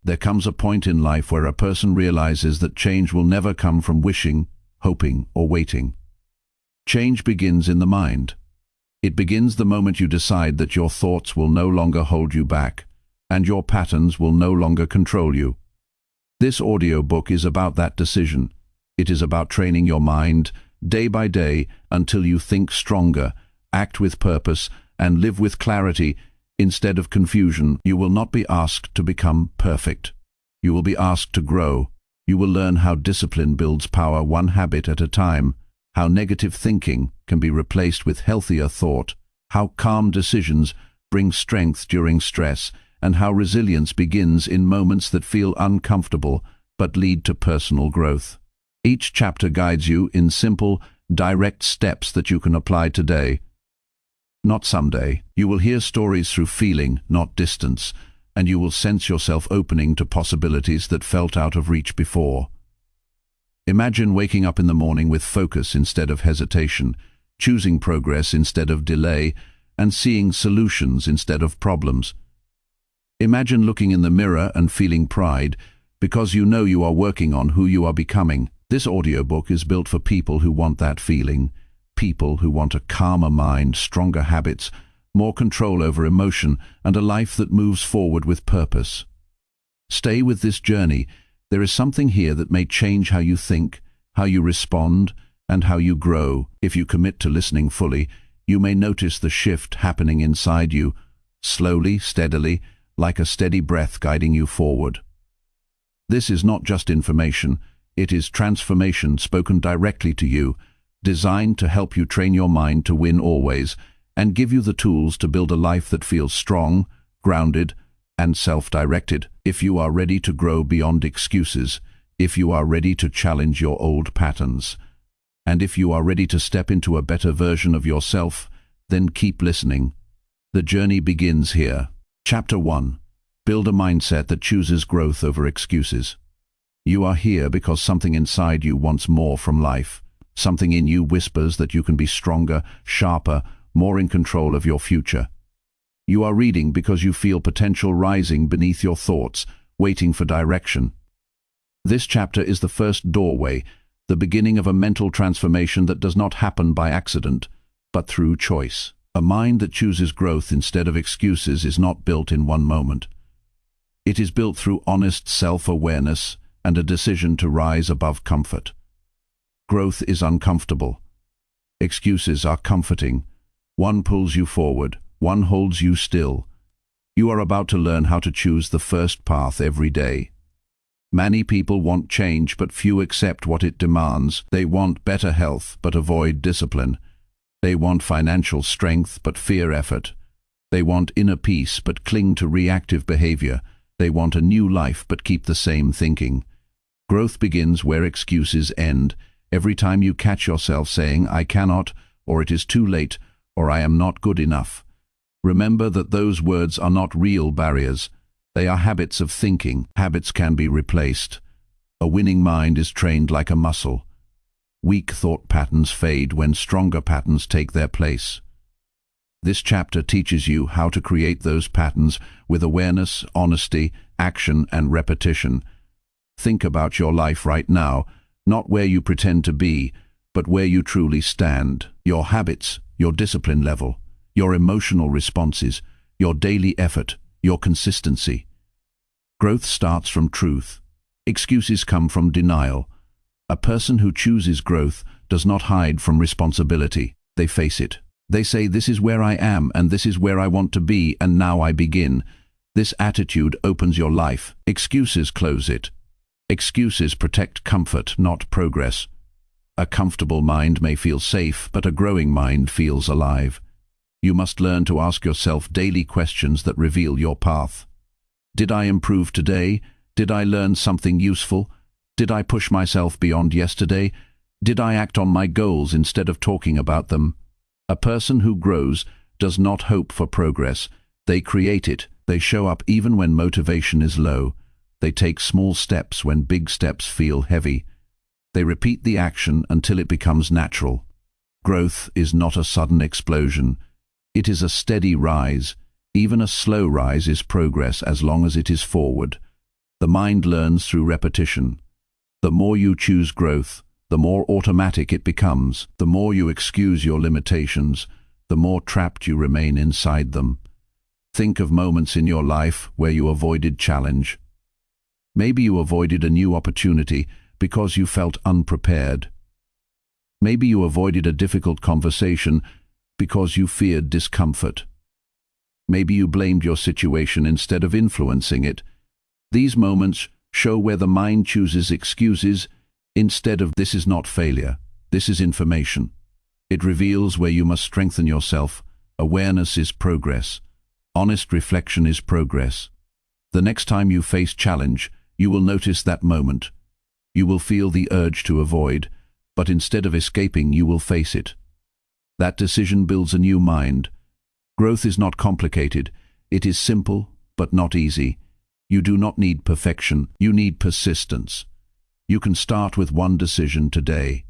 There comes a point in life where a person realizes that change will never come from wishing, hoping, or waiting. Change begins in the mind. It begins the moment you decide that your thoughts will no longer hold you back, and your patterns will no longer control you. This audiobook is about that decision. It is about training your mind, day by day, until you think stronger, act with purpose, and live with clarity instead of confusion. You will not be asked to become perfect. You will be asked to grow. You will learn how discipline builds power one habit at a time, how negative thinking can be replaced with healthier thought, how calm decisions bring strength during stress, and how resilience begins in moments that feel uncomfortable but lead to personal growth. Each chapter guides you in simple, direct steps that you can apply today, not someday. You will hear stories through feeling, not distance, and you will sense yourself opening to possibilities that felt out of reach before. Imagine waking up in the morning with focus instead of hesitation, choosing progress instead of delay, and seeing solutions instead of problems. Imagine looking in the mirror and feeling pride because you know you are working on who you are becoming. This audiobook is built for people who want that feeling, people who want a calmer mind, stronger habits, more control over emotion, and a life that moves forward with purpose. Stay with this journey. There is something here that may change how you think, how you respond, and how you grow. If you commit to listening fully, you may notice the shift happening inside you, slowly, steadily, like a steady breath guiding you forward. This is not just information, it is transformation spoken directly to you, designed to help you train your mind to win always, and give you the tools to build a life that feels strong, grounded, and self-directed. If you are ready to grow beyond excuses, if you are ready to challenge your old patterns, and if you are ready to step into a better version of yourself, then keep listening. The journey begins here. Chapter 1. Build a mindset that chooses growth over excuses. You are here because something inside you wants more from life. Something in you whispers that you can be stronger, sharper, more in control of your future. You are reading because you feel potential rising beneath your thoughts, waiting for direction. This chapter is the first doorway, the beginning of a mental transformation that does not happen by accident, but through choice. A mind that chooses growth instead of excuses is not built in one moment. It is built through honest self-awareness and a decision to rise above comfort. Growth is uncomfortable. Excuses are comforting. One pulls you forward, one holds you still. You are about to learn how to choose the first path every day. Many people want change, but few accept what it demands. They want better health, but avoid discipline. They want financial strength, but fear effort. They want inner peace, but cling to reactive behavior. They want a new life, but keep the same thinking. Growth begins where excuses end. Every time you catch yourself saying, "I cannot," or "it is too late," or "I am not good enough," remember that those words are not real barriers. They are habits of thinking. Habits can be replaced. A winning mind is trained like a muscle. Weak thought patterns fade when stronger patterns take their place. This chapter teaches you how to create those patterns with awareness, honesty, action, and repetition. Think about your life right now, not where you pretend to be, but where you truly stand. Your habits, your discipline level, your emotional responses, your daily effort, your consistency. Growth starts from truth. Excuses come from denial. A person who chooses growth does not hide from responsibility. They face it. They say, "This is where I am, and this is where I want to be, and now I begin." This attitude opens your life. Excuses close it. Excuses protect comfort, not progress. A comfortable mind may feel safe, but a growing mind feels alive. You must learn to ask yourself daily questions that reveal your path. Did I improve today? Did I learn something useful? Did I push myself beyond yesterday? Did I act on my goals instead of talking about them? A person who grows does not hope for progress. They create it. They show up even when motivation is low. They take small steps when big steps feel heavy. They repeat the action until it becomes natural. Growth is not a sudden explosion. It is a steady rise. Even a slow rise is progress as long as it is forward. The mind learns through repetition. The more you choose growth, the more automatic it becomes. The more you excuse your limitations, the more trapped you remain inside them. Think of moments in your life where you avoided challenge. Maybe you avoided a new opportunity because you felt unprepared. Maybe you avoided a difficult conversation because you feared discomfort. Maybe you blamed your situation instead of influencing it. These moments show where the mind chooses excuses instead of "this is not failure, this is information." It reveals where you must strengthen yourself. Awareness is progress. Honest reflection is progress. The next time you face challenge, you will notice that moment. You will feel the urge to avoid, but instead of escaping, you will face it. That decision builds a new mind. Growth is not complicated. It is simple, but not easy. You do not need perfection. You need persistence. You can start with one decision today.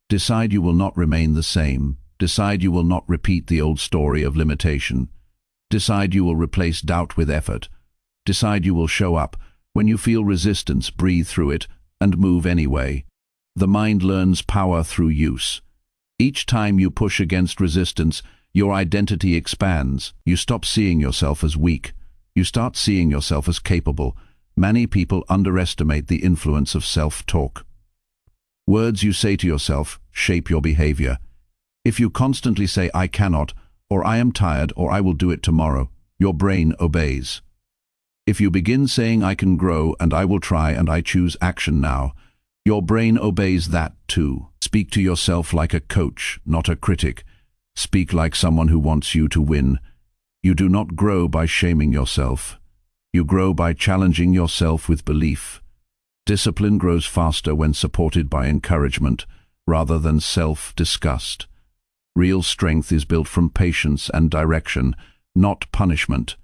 Decide you will not remain the same. Decide you will not repeat the old story of limitation. Decide you will replace doubt with effort. Decide you will show up. When you feel resistance, breathe through it and move anyway. The mind learns power through use. Each time you push against resistance, your identity expands. You stop seeing yourself as weak. You start seeing yourself as capable. Many people underestimate the influence of self-talk. Words you say to yourself shape your behavior. If you constantly say "I cannot," or "I am tired," or "I will do it tomorrow," your brain obeys. If you begin saying "I can grow," and "I will try," and "I choose action now," your brain obeys that too. Speak to yourself like a coach, not a critic. Speak like someone who wants you to win. You do not grow by shaming yourself. You grow by challenging yourself with belief. Discipline grows faster when supported by encouragement, rather than self-disgust. Real strength is built from patience and direction, not punishment.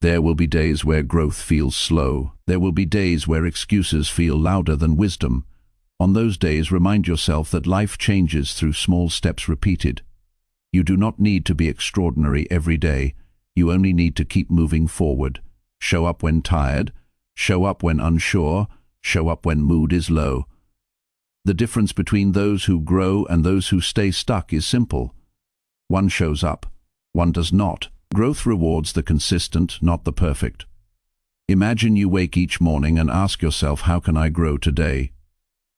There will be days where growth feels slow. There will be days where excuses feel louder than wisdom. On those days, remind yourself that life changes through small steps repeated. You do not need to be extraordinary every day. You only need to keep moving forward. Show up when tired. Show up when unsure. Show up when mood is low. The difference between those who grow and those who stay stuck is simple. One shows up, one does not. Growth rewards the consistent, not the perfect. Imagine you wake each morning and ask yourself, "How can I grow today?"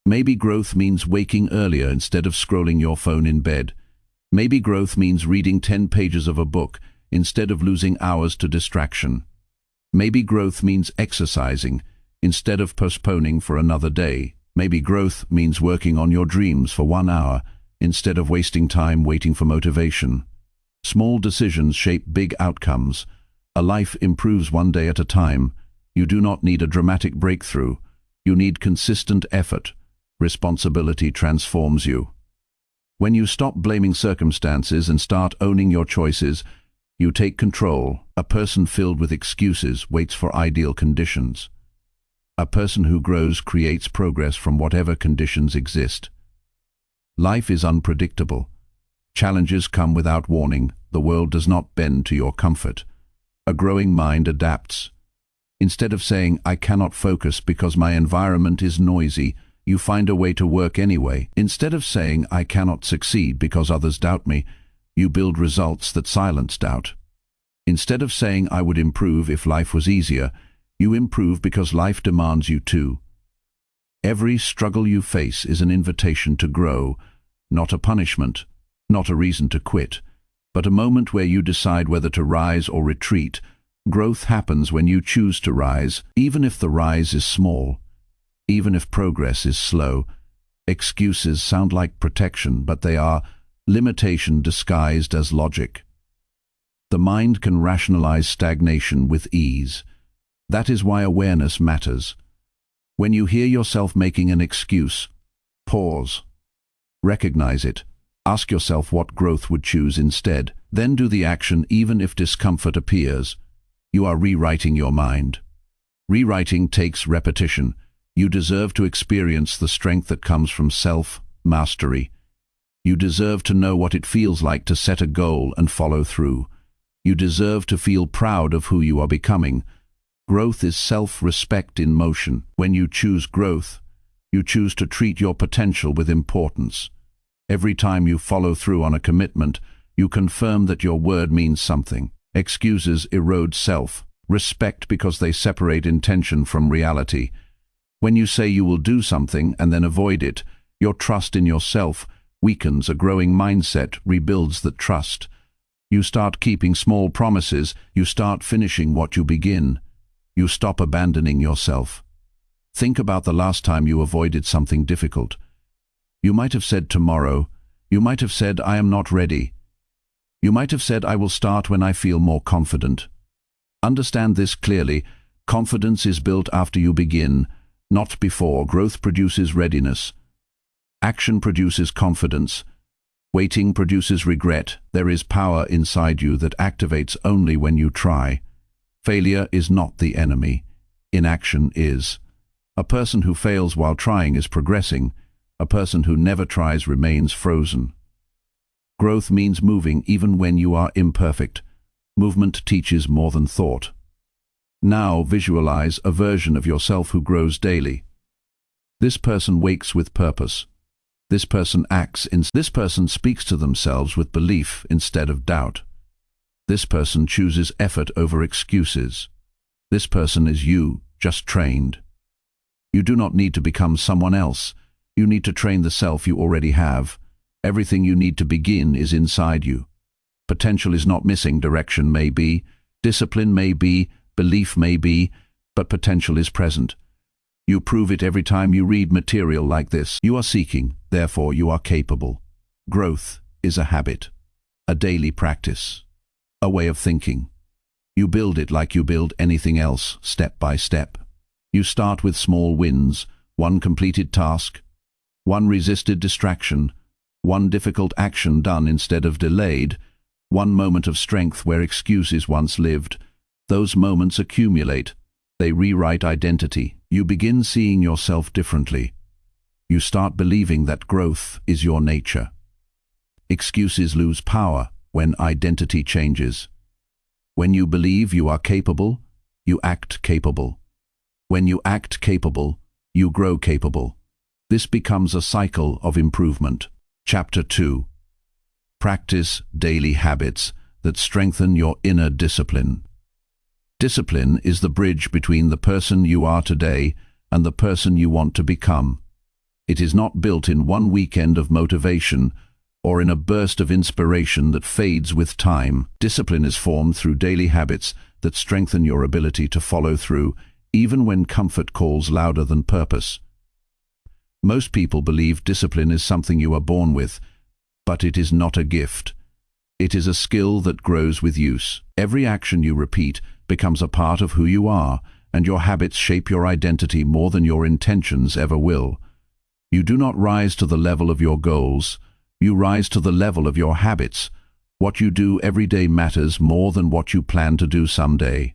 Maybe growth means waking earlier instead of scrolling your phone in bed. Maybe growth means reading 10 pages of a book instead of losing hours to distraction. Maybe growth means exercising instead of postponing for another day. Maybe growth means working on your dreams for 1 hour instead of wasting time waiting for motivation. Small decisions shape big outcomes. A life improves one day at a time. You do not need a dramatic breakthrough. You need consistent effort. Responsibility transforms you. When you stop blaming circumstances and start owning your choices, you take control. A person filled with excuses waits for ideal conditions. A person who grows creates progress from whatever conditions exist. Life is unpredictable. Challenges come without warning. The world does not bend to your comfort. A growing mind adapts. Instead of saying, "I cannot focus because my environment is noisy," you find a way to work anyway. Instead of saying, "I cannot succeed because others doubt me," you build results that silence doubt. Instead of saying, "I would improve if life was easier," you improve because life demands you to. Every struggle you face is an invitation to grow, not a punishment, not a reason to quit, but a moment where you decide whether to rise or retreat. Growth happens when you choose to rise, even if the rise is small, even if progress is slow. Excuses sound like protection, but they are limitation disguised as logic. The mind can rationalize stagnation with ease. That is why awareness matters. When you hear yourself making an excuse, pause. Recognize it. Ask yourself what growth would choose instead. Then do the action even if discomfort appears. You are rewriting your mind. Rewriting takes repetition. You deserve to experience the strength that comes from self-mastery. You deserve to know what it feels like to set a goal and follow through. You deserve to feel proud of who you are becoming. Growth is self-respect in motion. When you choose growth, you choose to treat your potential with importance. Every time you follow through on a commitment, you confirm that your word means something. Excuses erode self-respect because they separate intention from reality. When you say you will do something and then avoid it, your trust in yourself weakens. A growing mindset rebuilds that trust. You start keeping small promises. You start finishing what you begin. You stop abandoning yourself. Think about the last time you avoided something difficult. You might have said tomorrow. You might have said I am not ready. You might have said I will start when I feel more confident. Understand this clearly. Confidence is built after you begin, not before. Growth produces readiness. Action produces confidence. Waiting produces regret. There is power inside you that activates only when you try. Failure is not the enemy. Inaction is. A person who fails while trying is progressing. A person who never tries remains frozen. Growth means moving even when you are imperfect. Movement teaches more than thought. Now visualize a version of yourself who grows daily. This person wakes with purpose. This person this person speaks to themselves with belief instead of doubt. This person chooses effort over excuses. This person is you, just trained. You do not need to become someone else. You need to train the self you already have. Everything you need to begin is inside you. Potential is not missing. Direction may be, discipline may be, belief may be, but potential is present. You prove it every time you read material like this. You are seeking, therefore you are capable. Growth is a habit, a daily practice, a way of thinking. You build it like you build anything else, step by step. You start with small wins, one completed task, one resisted distraction, one difficult action done instead of delayed, one moment of strength where excuses once lived. Those moments accumulate. They rewrite identity. You begin seeing yourself differently. You start believing that growth is your nature. Excuses lose power when identity changes. When you believe you are capable, you act capable. When you act capable, you grow capable. This becomes a cycle of improvement. Chapter 2. Practice daily habits that strengthen your inner discipline. Discipline is the bridge between the person you are today and the person you want to become. It is not built in one weekend of motivation or in a burst of inspiration that fades with time. Discipline is formed through daily habits that strengthen your ability to follow through, even when comfort calls louder than purpose. Most people believe discipline is something you are born with, but it is not a gift. It is a skill that grows with use. Every action you repeat becomes a part of who you are, and your habits shape your identity more than your intentions ever will. You do not rise to the level of your goals. You rise to the level of your habits. What you do every day matters more than what you plan to do someday.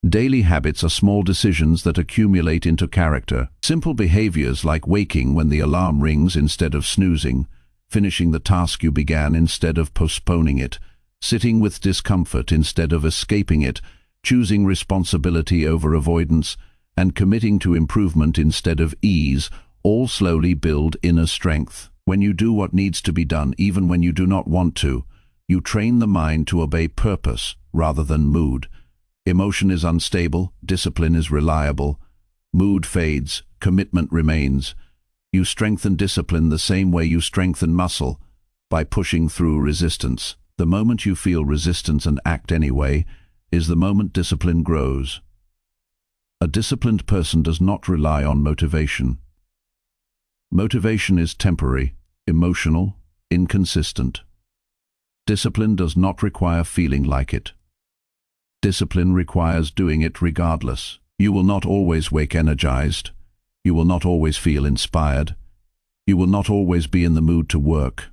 Daily habits are small decisions that accumulate into character. Simple behaviors like waking when the alarm rings instead of snoozing, finishing the task you began instead of postponing it, sitting with discomfort instead of escaping it, choosing responsibility over avoidance, and committing to improvement instead of ease, all slowly build inner strength. When you do what needs to be done, even when you do not want to, you train the mind to obey purpose rather than mood. Emotion is unstable, discipline is reliable. Mood fades, commitment remains. You strengthen discipline the same way you strengthen muscle, by pushing through resistance. The moment you feel resistance and act anyway is the moment discipline grows. A disciplined person does not rely on motivation. Motivation is temporary, emotional, inconsistent. Discipline does not require feeling like it. Discipline requires doing it regardless. You will not always wake energized. You will not always feel inspired. You will not always be in the mood to work.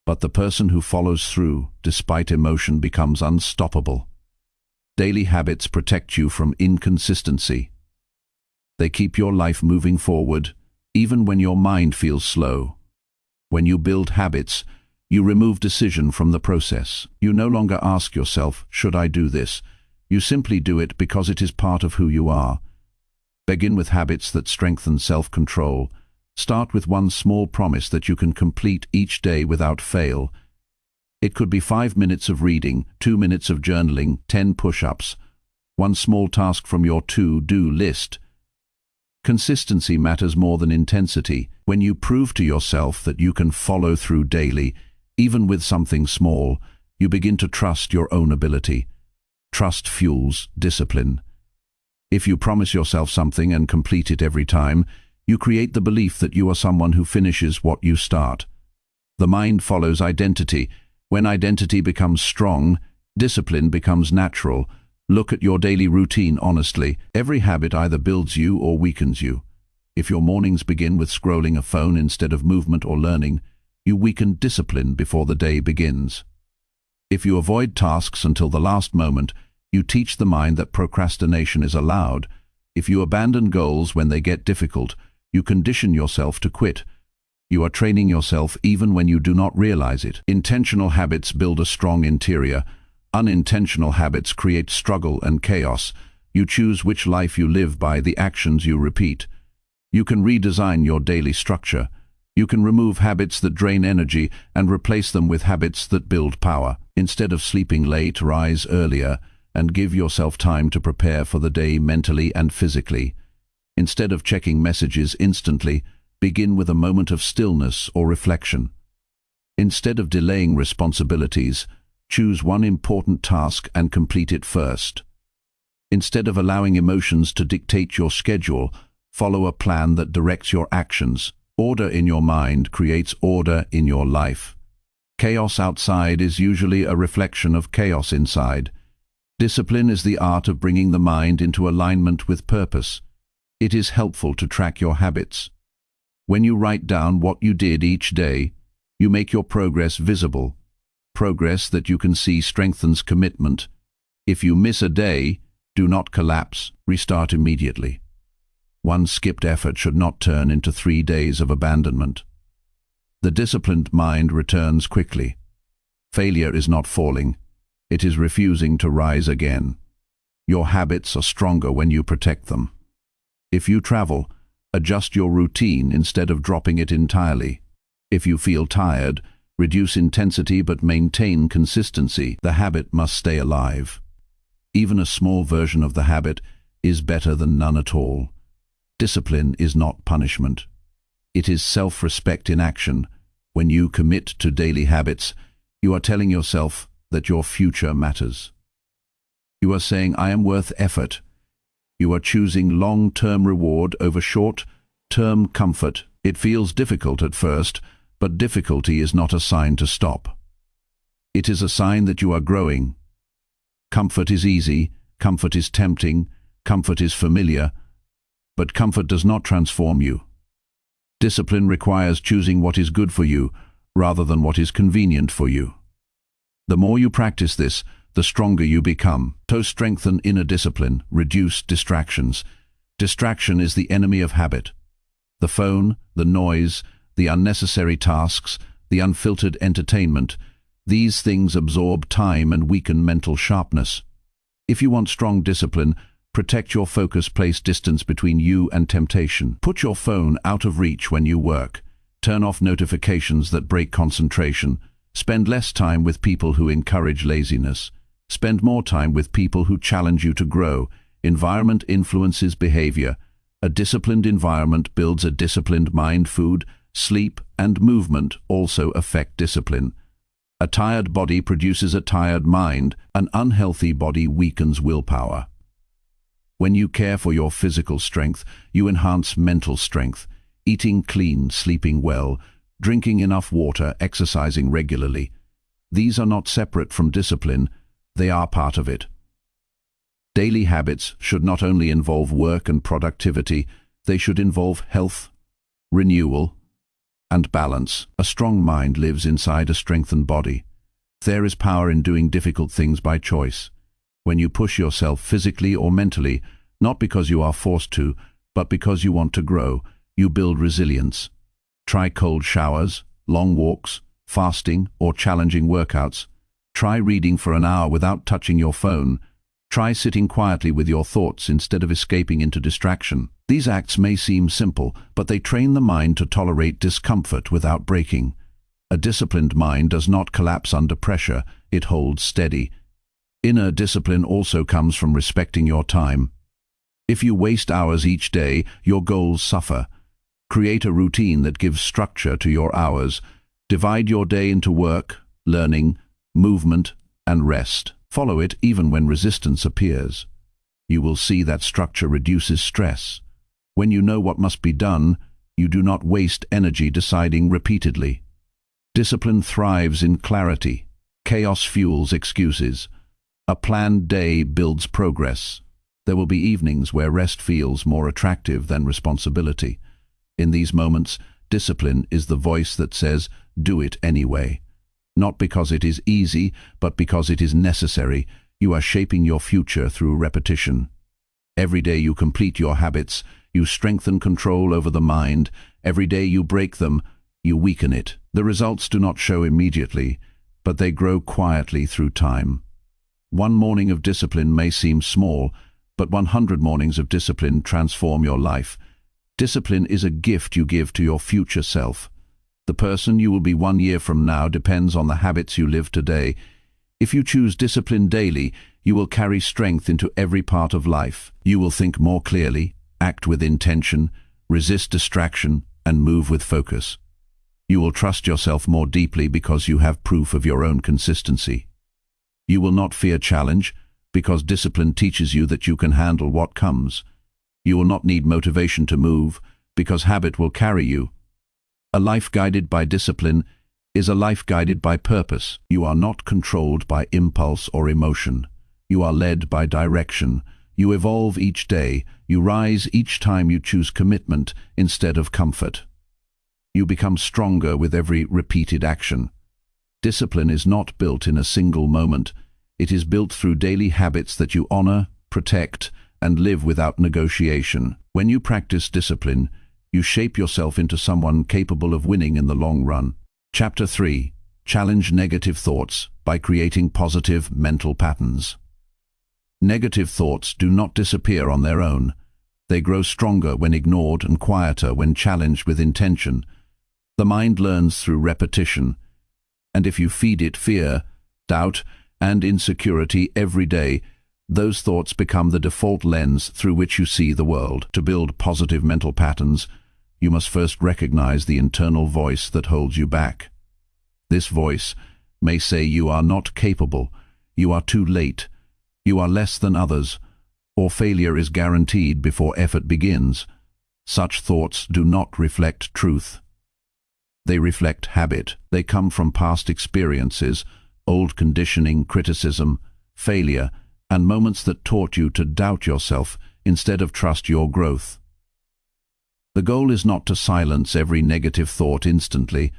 But the person who follows through, despite emotion, becomes unstoppable. Daily habits protect you from inconsistency. They keep your life moving forward, even when your mind feels slow. When you build habits, you remove decision from the process. You no longer ask yourself, should I do this? You simply do it because it is part of who you are. Begin with habits that strengthen self-control. Start with one small promise that you can complete each day without fail. It could be 5 minutes of reading, 2 minutes of journaling, 10 push-ups, one small task from your to-do list. Consistency matters more than intensity. When you prove to yourself that you can follow through daily, even with something small, you begin to trust your own ability. Trust fuels discipline. If you promise yourself something and complete it every time, you create the belief that you are someone who finishes what you start. The mind follows identity. When identity becomes strong, discipline becomes natural. Look at your daily routine honestly. Every habit either builds you or weakens you. If your mornings begin with scrolling a phone instead of movement or learning, you weaken discipline before the day begins. If you avoid tasks until the last moment, you teach the mind that procrastination is allowed. If you abandon goals when they get difficult, you condition yourself to quit. You are training yourself even when you do not realize it. Intentional habits build a strong interior. Unintentional habits create struggle and chaos. You choose which life you live by the actions you repeat. You can redesign your daily structure. You can remove habits that drain energy and replace them with habits that build power. Instead of sleeping late, rise earlier and give yourself time to prepare for the day mentally and physically. Instead of checking messages instantly, begin with a moment of stillness or reflection. Instead of delaying responsibilities, choose one important task and complete it first. Instead of allowing emotions to dictate your schedule, follow a plan that directs your actions. Order in your mind creates order in your life. Chaos outside is usually a reflection of chaos inside. Discipline is the art of bringing the mind into alignment with purpose. It is helpful to track your habits. When you write down what you did each day, you make your progress visible. Progress that you can see strengthens commitment. If you miss a day, do not collapse. Restart immediately. One skipped effort should not turn into 3 days of abandonment. The disciplined mind returns quickly. Failure is not falling. It is refusing to rise again. Your habits are stronger when you protect them. If you travel, adjust your routine instead of dropping it entirely. If you feel tired, reduce intensity but maintain consistency. The habit must stay alive. Even a small version of the habit is better than none at all. Discipline is not punishment. It is self-respect in action. When you commit to daily habits, you are telling yourself that your future matters. You are saying, I am worth effort. You are choosing long-term reward over short-term comfort. It feels difficult at first, but difficulty is not a sign to stop. It is a sign that you are growing. Comfort is easy, comfort is tempting, comfort is familiar, but comfort does not transform you. Discipline requires choosing what is good for you rather than what is convenient for you. The more you practice this, the stronger you become. To strengthen inner discipline, reduce distractions. Distraction is the enemy of habit. The phone, the noise, the unnecessary tasks, the unfiltered entertainment, these things absorb time and weaken mental sharpness. If you want strong discipline, protect your focus, place distance between you and temptation. Put your phone out of reach when you work. Turn off notifications that break concentration. Spend less time with people who encourage laziness. Spend more time with people who challenge you to grow. Environment influences behavior. A disciplined environment builds a disciplined mind. Food, sleep, and movement also affect discipline. A tired body produces a tired mind. An unhealthy body weakens willpower. When you care for your physical strength, you enhance mental strength. Eating clean, sleeping well, drinking enough water, exercising regularly. These are not separate from discipline, they are part of it. Daily habits should not only involve work and productivity, they should involve health, renewal, and balance. A strong mind lives inside a strengthened body. There is power in doing difficult things by choice. When you push yourself physically or mentally, not because you are forced to, but because you want to grow, you build resilience. Try cold showers, long walks, fasting, or challenging workouts. Try reading for an hour without touching your phone. Try sitting quietly with your thoughts instead of escaping into distraction. These acts may seem simple, but they train the mind to tolerate discomfort without breaking. A disciplined mind does not collapse under pressure, it holds steady. Inner discipline also comes from respecting your time. If you waste hours each day, your goals suffer. Create a routine that gives structure to your hours. Divide your day into work, learning, movement, and rest. Follow it even when resistance appears. You will see that structure reduces stress. When you know what must be done, you do not waste energy deciding repeatedly. Discipline thrives in clarity. Chaos fuels excuses. A planned day builds progress. There will be evenings where rest feels more attractive than responsibility. In these moments, discipline is the voice that says, "Do it anyway." Not because it is easy, but because it is necessary. You are shaping your future through repetition. Every day you complete your habits, you strengthen control over the mind. Every day you break them, you weaken it. The results do not show immediately, but they grow quietly through time. One morning of discipline may seem small, but 100 mornings of discipline transform your life. Discipline is a gift you give to your future self. The person you will be 1 year from now depends on the habits you live today. If you choose discipline daily, you will carry strength into every part of life. You will think more clearly, act with intention, resist distraction, and move with focus. You will trust yourself more deeply because you have proof of your own consistency. You will not fear challenge because discipline teaches you that you can handle what comes. You will not need motivation to move because habit will carry you. A life guided by discipline is a life guided by purpose. You are not controlled by impulse or emotion. You are led by direction. You evolve each day. You rise each time you choose commitment instead of comfort. You become stronger with every repeated action. Discipline is not built in a single moment. It is built through daily habits that you honor, protect, and live without negotiation. When you practice discipline, you shape yourself into someone capable of winning in the long run. Chapter 3. Challenge negative thoughts by creating positive mental patterns. Negative thoughts do not disappear on their own. They grow stronger when ignored and quieter when challenged with intention. The mind learns through repetition, and if you feed it fear, doubt, and insecurity every day, those thoughts become the default lens through which you see the world. To build positive mental patterns, you must first recognize the internal voice that holds you back. This voice may say you are not capable, you are too late, you are less than others, or failure is guaranteed before effort begins. Such thoughts do not reflect truth. They reflect habit. They come from past experiences, old conditioning, criticism, failure, and moments that taught you to doubt yourself instead of trust your growth. The goal is not to silence every negative thought instantly,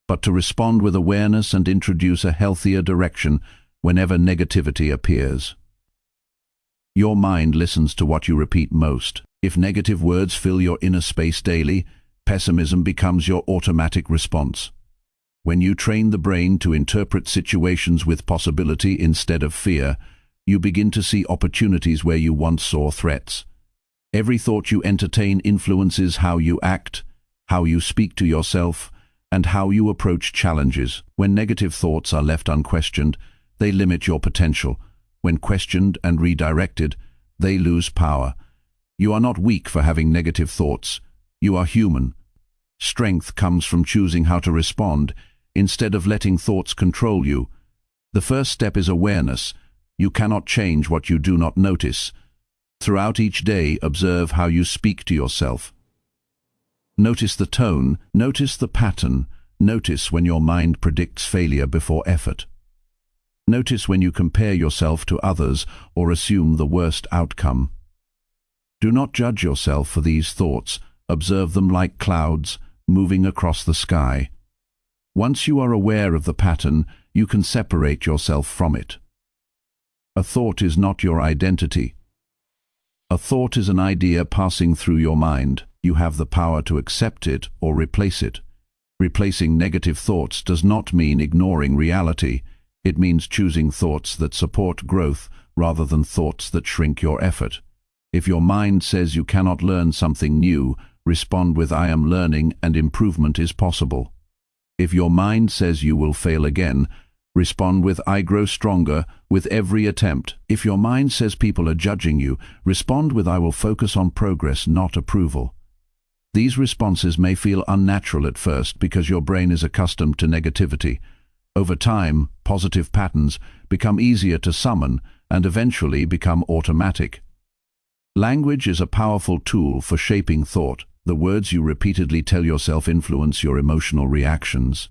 but to respond with awareness and introduce a healthier direction whenever negativity appears. Your mind listens to what you repeat most. If negative words fill your inner space daily, pessimism becomes your automatic response. When you train the brain to interpret situations with possibility instead of fear, you begin to see opportunities where you once saw threats. Every thought you entertain influences how you act, how you speak to yourself, and how you approach challenges. When negative thoughts are left unquestioned, they limit your potential. When questioned and redirected, they lose power. You are not weak for having negative thoughts. You are human. Strength comes from choosing how to respond, instead of letting thoughts control you. The first step is awareness. You cannot change what you do not notice. Throughout each day, observe how you speak to yourself. Notice the tone, notice the pattern, notice when your mind predicts failure before effort. Notice when you compare yourself to others or assume the worst outcome. Do not judge yourself for these thoughts. Observe them like clouds moving across the sky. Once you are aware of the pattern, you can separate yourself from it. A thought is not your identity. A thought is an idea passing through your mind. You have the power to accept it or replace it. Replacing negative thoughts does not mean ignoring reality. It means choosing thoughts that support growth rather than thoughts that shrink your effort. If your mind says you cannot learn something new, respond with "I am learning and improvement is possible." If your mind says you will fail again, respond with "I grow stronger with every attempt." If your mind says people are judging you, respond with "I will focus on progress, not approval." These responses may feel unnatural at first because your brain is accustomed to negativity. Over time, positive patterns become easier to summon and eventually become automatic. Language is a powerful tool for shaping thought. The words you repeatedly tell yourself influence your emotional reactions.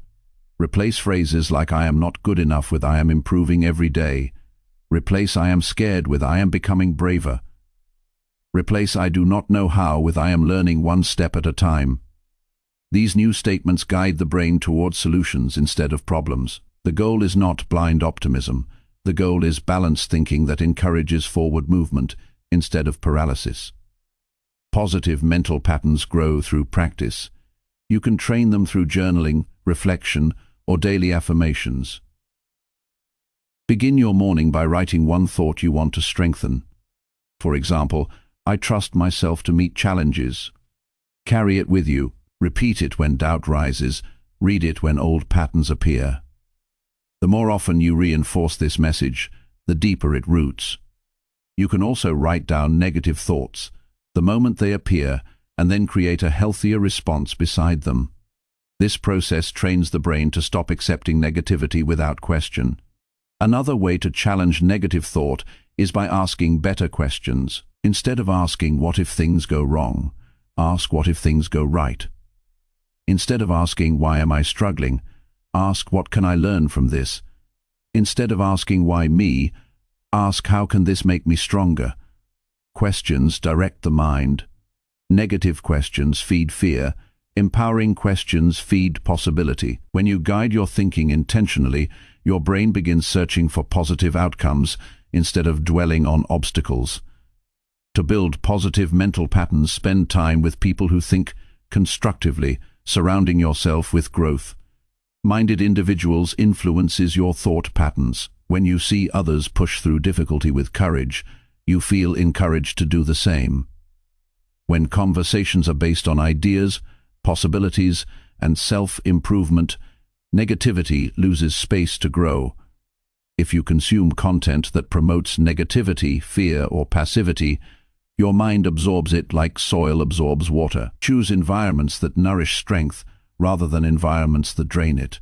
Replace phrases like "I am not good enough" with "I am improving every day." Replace "I am scared" with "I am becoming braver." Replace "I do not know how" with "I am learning one step at a time." These new statements guide the brain towards solutions instead of problems. The goal is not blind optimism. The goal is balanced thinking that encourages forward movement instead of paralysis. Positive mental patterns grow through practice. You can train them through journaling, reflection, or daily affirmations. Begin your morning by writing one thought you want to strengthen. For example, "I trust myself to meet challenges." Carry it with you. Repeat it when doubt rises. Read it when old patterns appear. The more often you reinforce this message, the deeper it roots. You can also write down negative thoughts the moment they appear, and then create a healthier response beside them. This process trains the brain to stop accepting negativity without question. Another way to challenge negative thought is by asking better questions. Instead of asking "what if things go wrong?" ask "what if things go right?" Instead of asking "why am I struggling?" ask "what can I learn from this?" Instead of asking "why me?" ask "how can this make me stronger?" Questions direct the mind. Negative questions feed fear. Empowering questions feed possibility. When you guide your thinking intentionally, your brain begins searching for positive outcomes instead of dwelling on obstacles. To build positive mental patterns, spend time with people who think constructively, surrounding yourself with growth-minded individuals influences your thought patterns. When you see others push through difficulty with courage, you feel encouraged to do the same. When conversations are based on ideas, possibilities, and self-improvement, negativity loses space to grow. If you consume content that promotes negativity, fear, or passivity, your mind absorbs it like soil absorbs water. Choose environments that nourish strength rather than environments that drain it.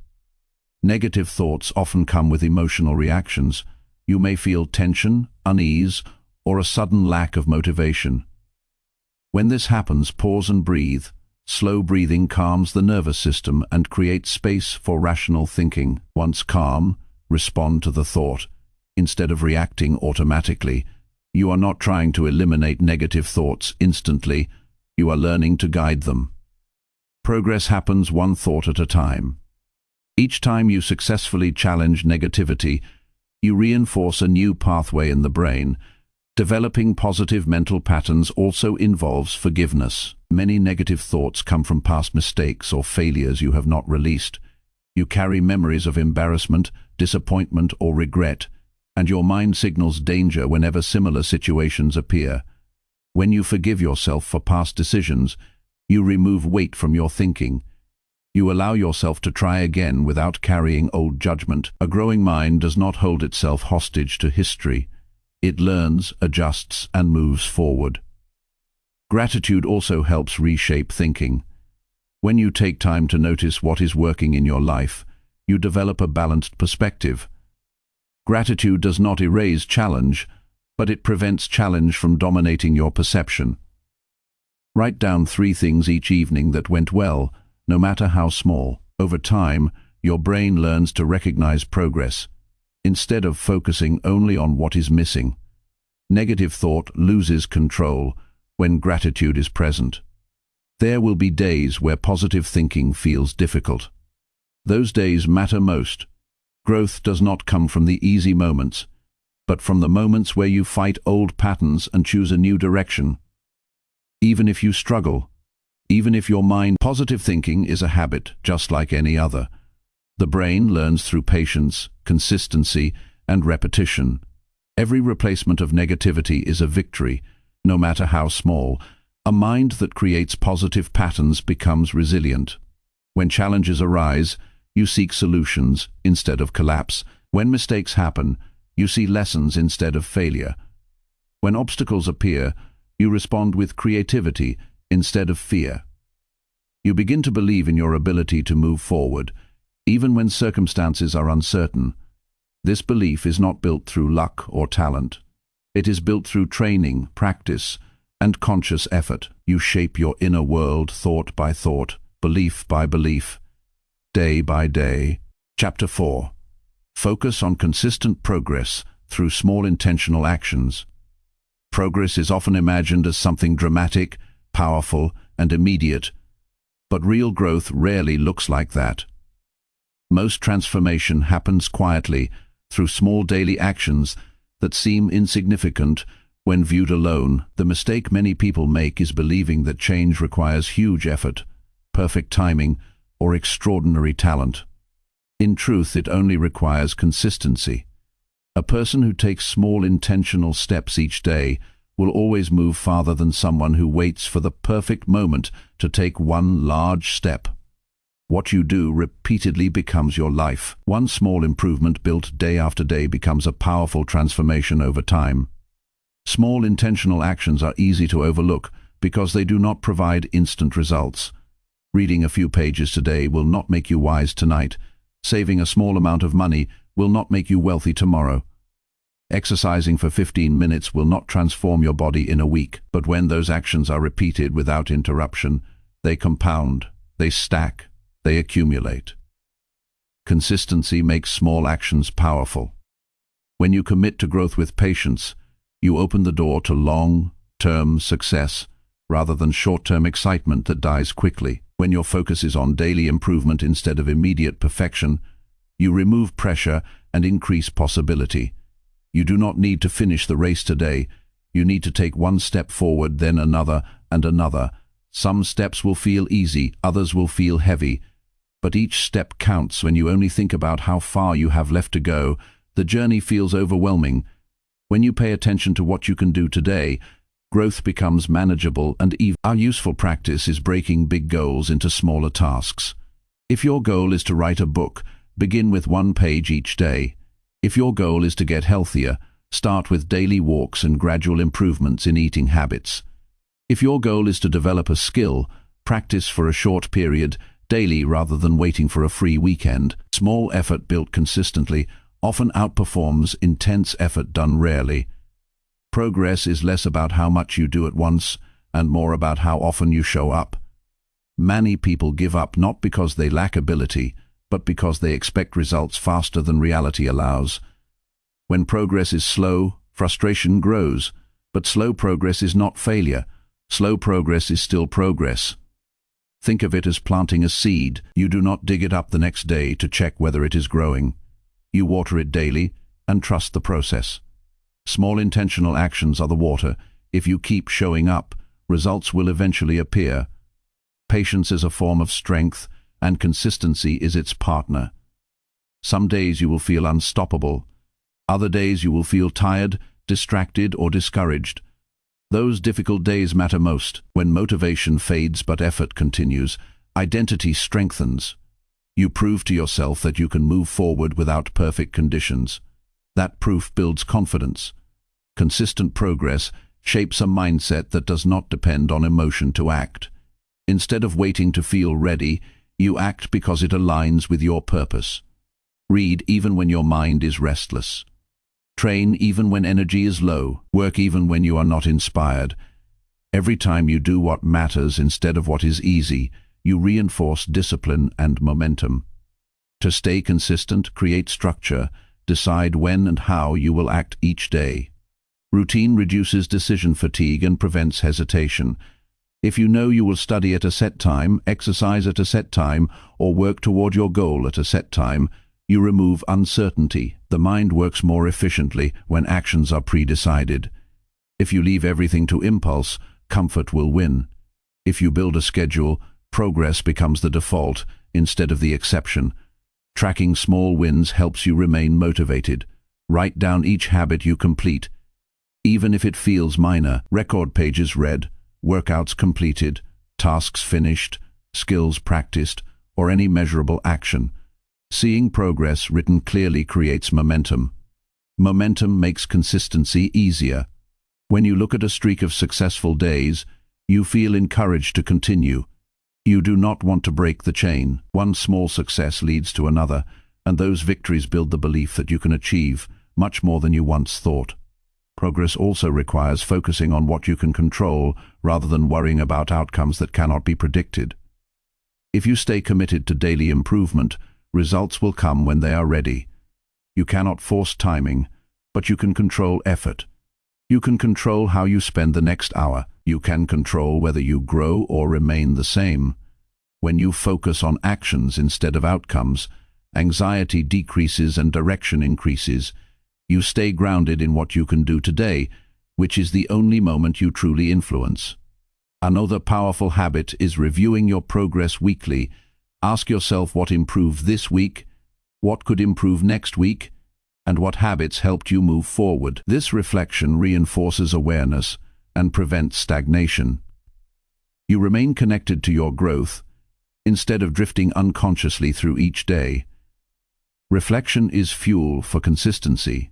Negative thoughts often come with emotional reactions. You may feel tension, unease, or a sudden lack of motivation. When this happens, pause and breathe. Slow breathing calms the nervous system and creates space for rational thinking. Once calm, respond to the thought. Instead of reacting automatically, you are not trying to eliminate negative thoughts instantly. You are learning to guide them. Progress happens one thought at a time. Each time you successfully challenge negativity, you reinforce a new pathway in the brain. Developing positive mental patterns also involves forgiveness. Many negative thoughts come from past mistakes or failures you have not released. You carry memories of embarrassment, disappointment, or regret, and your mind signals danger whenever similar situations appear. When you forgive yourself for past decisions, you remove weight from your thinking. You allow yourself to try again without carrying old judgment. A growing mind does not hold itself hostage to history. It learns, adjusts, and moves forward. Gratitude also helps reshape thinking. When you take time to notice what is working in your life, you develop a balanced perspective. Gratitude does not erase challenge, but it prevents challenge from dominating your perception. Write down 3 things each evening that went well, no matter how small. Over time, your brain learns to recognize progress, instead of focusing only on what is missing. Negative thought loses control when gratitude is present. There will be days where positive thinking feels difficult. Those days matter most. Growth does not come from the easy moments, but from the moments where you fight old patterns and choose a new direction. Even if you struggle, even if your mind, positive thinking is a habit just like any other. The brain learns through patience, consistency, and repetition. Every replacement of negativity is a victory, no matter how small. A mind that creates positive patterns becomes resilient. When challenges arise, you seek solutions instead of collapse. When mistakes happen, you see lessons instead of failure. When obstacles appear, you respond with creativity instead of fear. You begin to believe in your ability to move forward, even when circumstances are uncertain. This belief is not built through luck or talent. It is built through training, practice, and conscious effort. You shape your inner world thought by thought, belief by belief, day by day. Chapter 4. Focus on consistent progress through small intentional actions. Progress is often imagined as something dramatic, powerful, and immediate, but real growth rarely looks like that. Most transformation happens quietly, through small daily actions that seem insignificant when viewed alone. The mistake many people make is believing that change requires huge effort, perfect timing, or extraordinary talent. In truth, it only requires consistency. A person who takes small intentional steps each day will always move farther than someone who waits for the perfect moment to take one large step. What you do repeatedly becomes your life. One small improvement built day after day becomes a powerful transformation over time. Small intentional actions are easy to overlook because they do not provide instant results. Reading a few pages today will not make you wise tonight. Saving a small amount of money will not make you wealthy tomorrow. Exercising for 15 minutes will not transform your body in a week, but when those actions are repeated without interruption, they compound, they stack, they accumulate. Consistency makes small actions powerful. When you commit to growth with patience, you open the door to long-term success rather than short-term excitement that dies quickly. When your focus is on daily improvement instead of immediate perfection, you remove pressure and increase possibility. You do not need to finish the race today. You need to take one step forward, then another and another. Some steps will feel easy, others will feel heavy. But each step counts. When you only think about how far you have left to go, the journey feels overwhelming. When you pay attention to what you can do today, growth becomes manageable and even. Our useful practice is breaking big goals into smaller tasks. If your goal is to write a book, begin with 1 page each day. If your goal is to get healthier, start with daily walks and gradual improvements in eating habits. If your goal is to develop a skill, practice for a short period, daily rather than waiting for a free weekend. Small effort built consistently often outperforms intense effort done rarely. Progress is less about how much you do at once and more about how often you show up. Many people give up not because they lack ability, but because they expect results faster than reality allows. When progress is slow, frustration grows, but slow progress is not failure. Slow progress is still progress. Think of it as planting a seed. You do not dig it up the next day to check whether it is growing. You water it daily and trust the process. Small intentional actions are the water. If you keep showing up, results will eventually appear. Patience is a form of strength, and consistency is its partner. Some days you will feel unstoppable. Other days you will feel tired, distracted, or discouraged. Those difficult days matter most. When motivation fades but effort continues, identity strengthens. You prove to yourself that you can move forward without perfect conditions. That proof builds confidence. Consistent progress shapes a mindset that does not depend on emotion to act. Instead of waiting to feel ready, you act because it aligns with your purpose. Read even when your mind is restless. Train even when energy is low. Work even when you are not inspired. Every time you do what matters instead of what is easy, you reinforce discipline and momentum. To stay consistent, create structure. Decide when and how you will act each day. Routine reduces decision fatigue and prevents hesitation. If you know you will study at a set time, exercise at a set time, or work toward your goal at a set time, you remove uncertainty. The mind works more efficiently when actions are pre-decided. If you leave everything to impulse, comfort will win. If you build a schedule, progress becomes the default instead of the exception. Tracking small wins helps you remain motivated. Write down each habit you complete, even if it feels minor. Record pages read, workouts completed, tasks finished, skills practiced, or any measurable action. Seeing progress written clearly creates momentum. Momentum makes consistency easier. When you look at a streak of successful days, you feel encouraged to continue. You do not want to break the chain. One small success leads to another, and those victories build the belief that you can achieve much more than you once thought. Progress also requires focusing on what you can control rather than worrying about outcomes that cannot be predicted. If you stay committed to daily improvement, results will come when they are ready. You cannot force timing, but you can control effort. You can control how you spend the next hour. You can control whether you grow or remain the same. When you focus on actions instead of outcomes, anxiety decreases and direction increases. You stay grounded in what you can do today, which is the only moment you truly influence. Another powerful habit is reviewing your progress weekly. Ask yourself what improved this week, what could improve next week, and what habits helped you move forward. This reflection reinforces awareness and prevents stagnation. You remain connected to your growth instead of drifting unconsciously through each day. Reflection is fuel for consistency.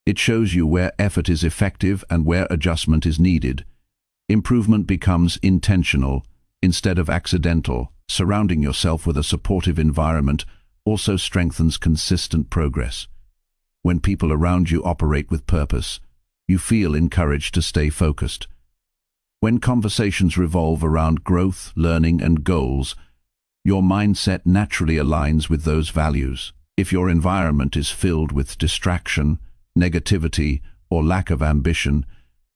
It shows you where effort is effective and where adjustment is needed. Improvement becomes intentional instead of accidental. Surrounding yourself with a supportive environment also strengthens consistent progress. When people around you operate with purpose, you feel encouraged to stay focused. When conversations revolve around growth, learning, and goals, your mindset naturally aligns with those values. If your environment is filled with distraction, negativity, or lack of ambition,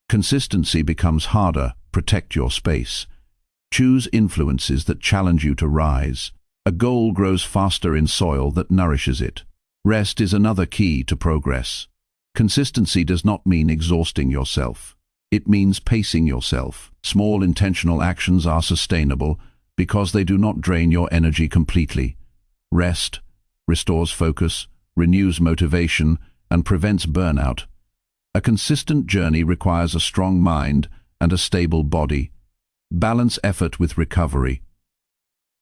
consistency becomes harder. Protect your space. Choose influences that challenge you to rise. A goal grows faster in soil that nourishes it. Rest is another key to progress. Consistency does not mean exhausting yourself. It means pacing yourself. Small intentional actions are sustainable because they do not drain your energy completely. Rest restores focus, renews motivation, and prevents burnout. A consistent journey requires a strong mind and a stable body. Balance effort with recovery.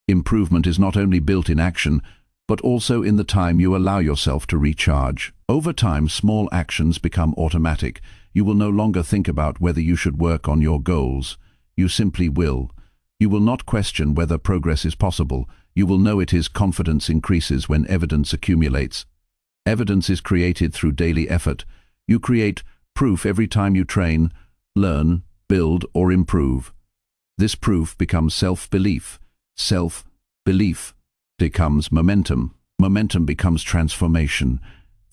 Improvement is not only built in action, but also in the time you allow yourself to recharge. Over time, small actions become automatic. You will no longer think about whether you should work on your goals. You simply will. You will not question whether progress is possible. You will know it is. Confidence increases when evidence accumulates. Evidence is created through daily effort. You create proof every time you train, learn, build, or improve. This proof becomes self-belief. Self-belief becomes momentum. Momentum becomes transformation.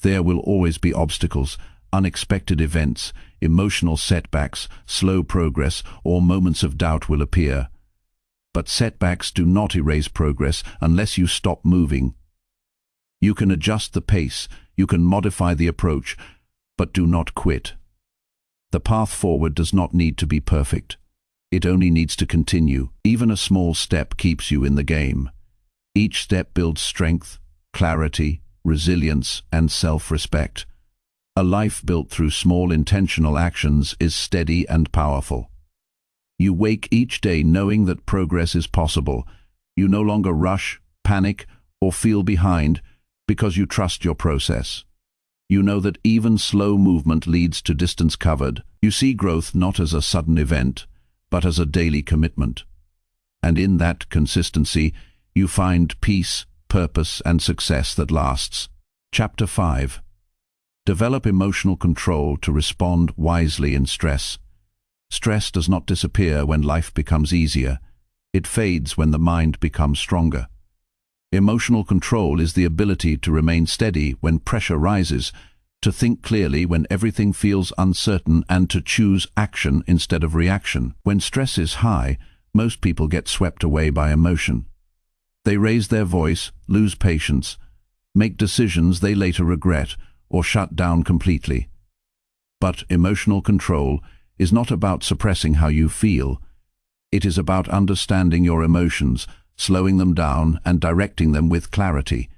There will always be obstacles, unexpected events, emotional setbacks, slow progress, or moments of doubt will appear. But setbacks do not erase progress unless you stop moving. You can adjust the pace, you can modify the approach, but do not quit. The path forward does not need to be perfect. It only needs to continue. Even a small step keeps you in the game. Each step builds strength, clarity, resilience, and self-respect. A life built through small intentional actions is steady and powerful. You wake each day knowing that progress is possible. You no longer rush, panic, or feel behind because you trust your process. You know that even slow movement leads to distance covered. You see growth not as a sudden event, but as a daily commitment. And in that consistency, you find peace, purpose, and success that lasts. Chapter 5. Develop emotional control to respond wisely in stress. Stress does not disappear when life becomes easier. It fades when the mind becomes stronger. Emotional control is the ability to remain steady when pressure rises, to think clearly when everything feels uncertain, and to choose action instead of reaction. When stress is high, most people get swept away by emotion. They raise their voice, lose patience, make decisions they later regret, or shut down completely. But emotional control is not about suppressing how you feel. It is about understanding your emotions, slowing them down, and directing them with clarity.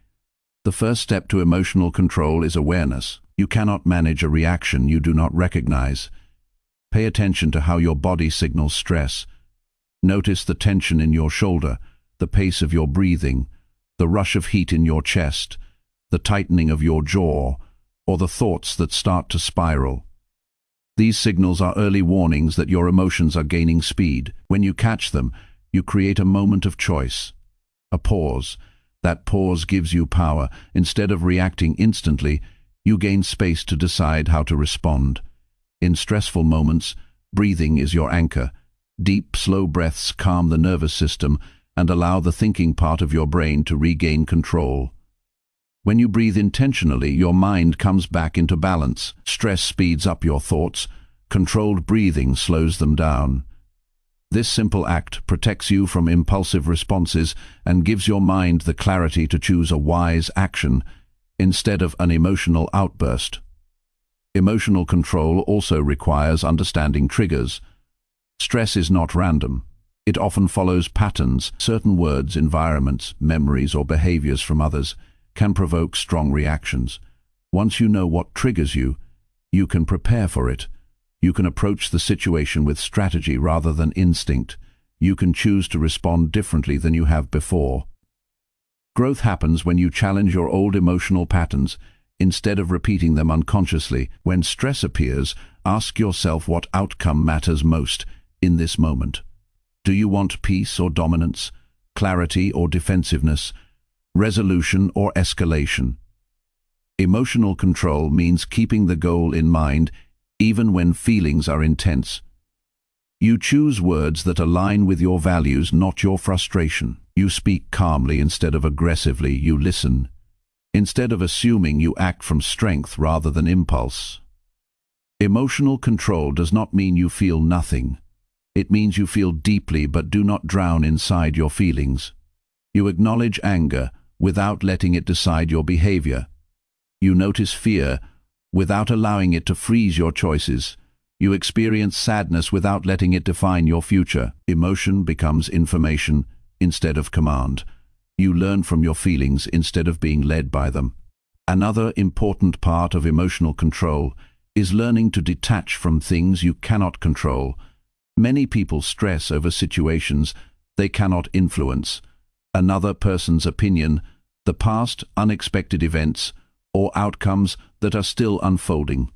The first step to emotional control is awareness. You cannot manage a reaction you do not recognize. Pay attention to how your body signals stress. Notice the tension in your shoulder, the pace of your breathing, the rush of heat in your chest, the tightening of your jaw, or the thoughts that start to spiral. These signals are early warnings that your emotions are gaining speed. When you catch them, you create a moment of choice, a pause. That pause gives you power. Instead of reacting instantly, you gain space to decide how to respond. In stressful moments, breathing is your anchor. Deep, slow breaths calm the nervous system and allow the thinking part of your brain to regain control. When you breathe intentionally, your mind comes back into balance. Stress speeds up your thoughts. Controlled breathing slows them down. This simple act protects you from impulsive responses and gives your mind the clarity to choose a wise action instead of an emotional outburst. Emotional control also requires understanding triggers. Stress is not random. It often follows patterns. Certain words, environments, memories, or behaviors from others can provoke strong reactions. Once you know what triggers you, you can prepare for it. You can approach the situation with strategy rather than instinct. You can choose to respond differently than you have before. Growth happens when you challenge your old emotional patterns instead of repeating them unconsciously. When stress appears, ask yourself what outcome matters most in this moment. Do you want peace or dominance, clarity or defensiveness, resolution or escalation? Emotional control means keeping the goal in mind even when feelings are intense. You choose words that align with your values, not your frustration. You speak calmly instead of aggressively. You listen. Instead of assuming, you act from strength rather than impulse. Emotional control does not mean you feel nothing. It means you feel deeply but do not drown inside your feelings. You acknowledge anger without letting it decide your behavior. You notice fear without allowing it to freeze your choices. You experience sadness without letting it define your future. Emotion becomes information instead of command. You learn from your feelings instead of being led by them. Another important part of emotional control is learning to detach from things you cannot control. Many people stress over situations they cannot influence. Another person's opinion, the past, unexpected events, or outcomes that are still unfolding.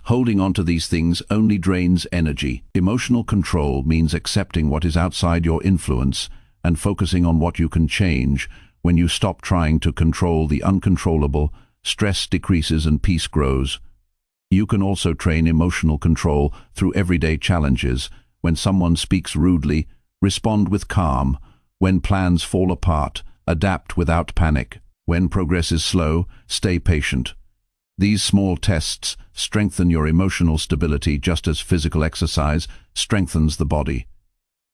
Holding on to these things only drains energy. Emotional control means accepting what is outside your influence and focusing on what you can change. When you stop trying to control the uncontrollable, stress decreases and peace grows. You can also train emotional control through everyday challenges. When someone speaks rudely, respond with calm. When plans fall apart, adapt without panic. When progress is slow, stay patient. These small tests strengthen your emotional stability just as physical exercise strengthens the body.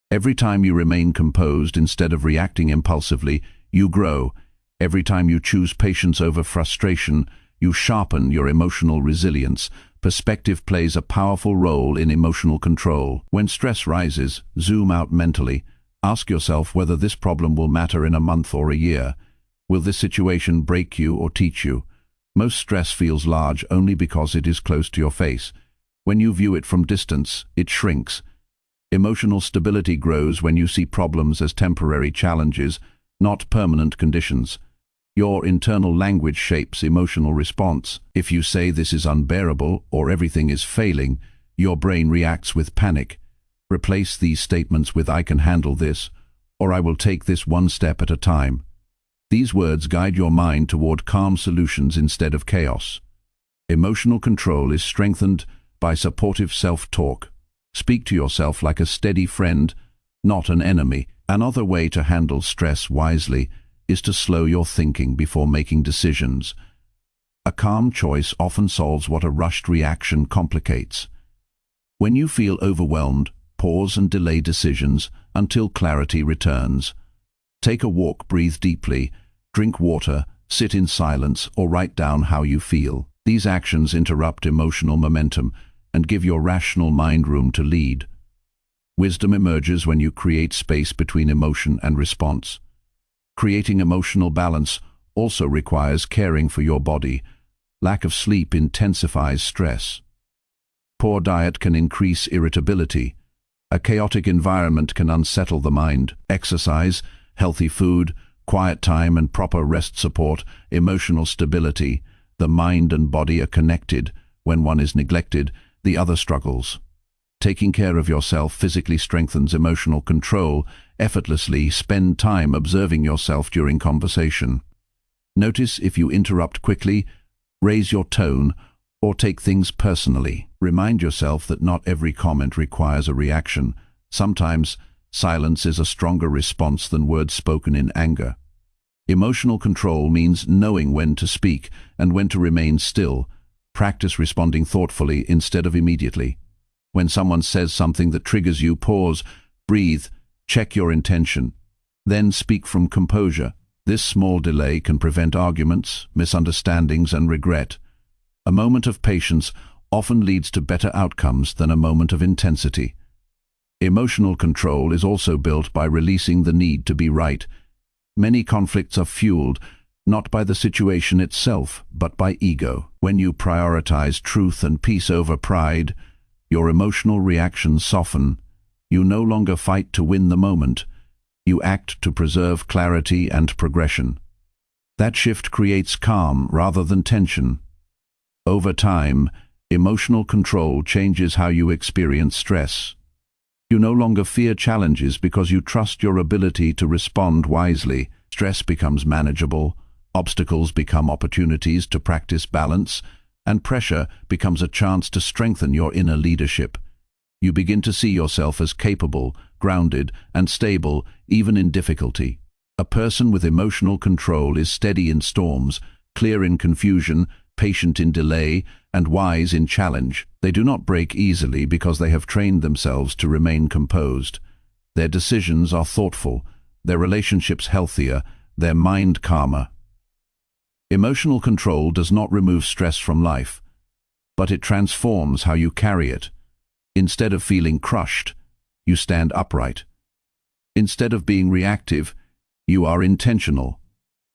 Every time you remain composed instead of reacting impulsively, you grow. Every time you choose patience over frustration, you sharpen your emotional resilience. Perspective plays a powerful role in emotional control. When stress rises, zoom out mentally. Ask yourself whether this problem will matter in a month or a year. Will this situation break you or teach you? Most stress feels large only because it is close to your face. When you view it from distance, it shrinks. Emotional stability grows when you see problems as temporary challenges, not permanent conditions. Your internal language shapes emotional response. If you say this is unbearable or everything is failing, your brain reacts with panic. Replace these statements with I can handle this, or I will take this one step at a time. These words guide your mind toward calm solutions instead of chaos. Emotional control is strengthened by supportive self-talk. Speak to yourself like a steady friend, not an enemy. Another way to handle stress wisely is to slow your thinking before making decisions. A calm choice often solves what a rushed reaction complicates. When you feel overwhelmed, pause and delay decisions until clarity returns. Take a walk, breathe deeply, drink water, sit in silence, or write down how you feel. These actions interrupt emotional momentum and give your rational mind room to lead. Wisdom emerges when you create space between emotion and response. Creating emotional balance also requires caring for your body. Lack of sleep intensifies stress. Poor diet can increase irritability. A chaotic environment can unsettle the mind. Exercise, healthy food, quiet time and proper rest support emotional stability. The mind and body are connected. When one is neglected, the other struggles. Taking care of yourself physically strengthens emotional control. Effortlessly spend time observing yourself during conversation. Notice if you interrupt quickly, raise your tone, or take things personally. Remind yourself that not every comment requires a reaction. Sometimes, silence is a stronger response than words spoken in anger. Emotional control means knowing when to speak and when to remain still. Practice responding thoughtfully instead of immediately. When someone says something that triggers you, pause, breathe, check your intention. Then speak from composure. This small delay can prevent arguments, misunderstandings, and regret. A moment of patience often leads to better outcomes than a moment of intensity. Emotional control is also built by releasing the need to be right. Many conflicts are fueled not by the situation itself, but by ego. When you prioritize truth and peace over pride, your emotional reactions soften. You no longer fight to win the moment. You act to preserve clarity and progression. That shift creates calm rather than tension. Over time, emotional control changes how you experience stress. You no longer fear challenges because you trust your ability to respond wisely. Stress becomes manageable, obstacles become opportunities to practice balance, and pressure becomes a chance to strengthen your inner leadership. You begin to see yourself as capable, grounded, and stable, even in difficulty. A person with emotional control is steady in storms, clear in confusion, patient in delay, and wise in challenge. They do not break easily because they have trained themselves to remain composed. Their decisions are thoughtful, their relationships healthier, their mind calmer. Emotional control does not remove stress from life, but it transforms how you carry it. Instead of feeling crushed, you stand upright. Instead of being reactive, you are intentional.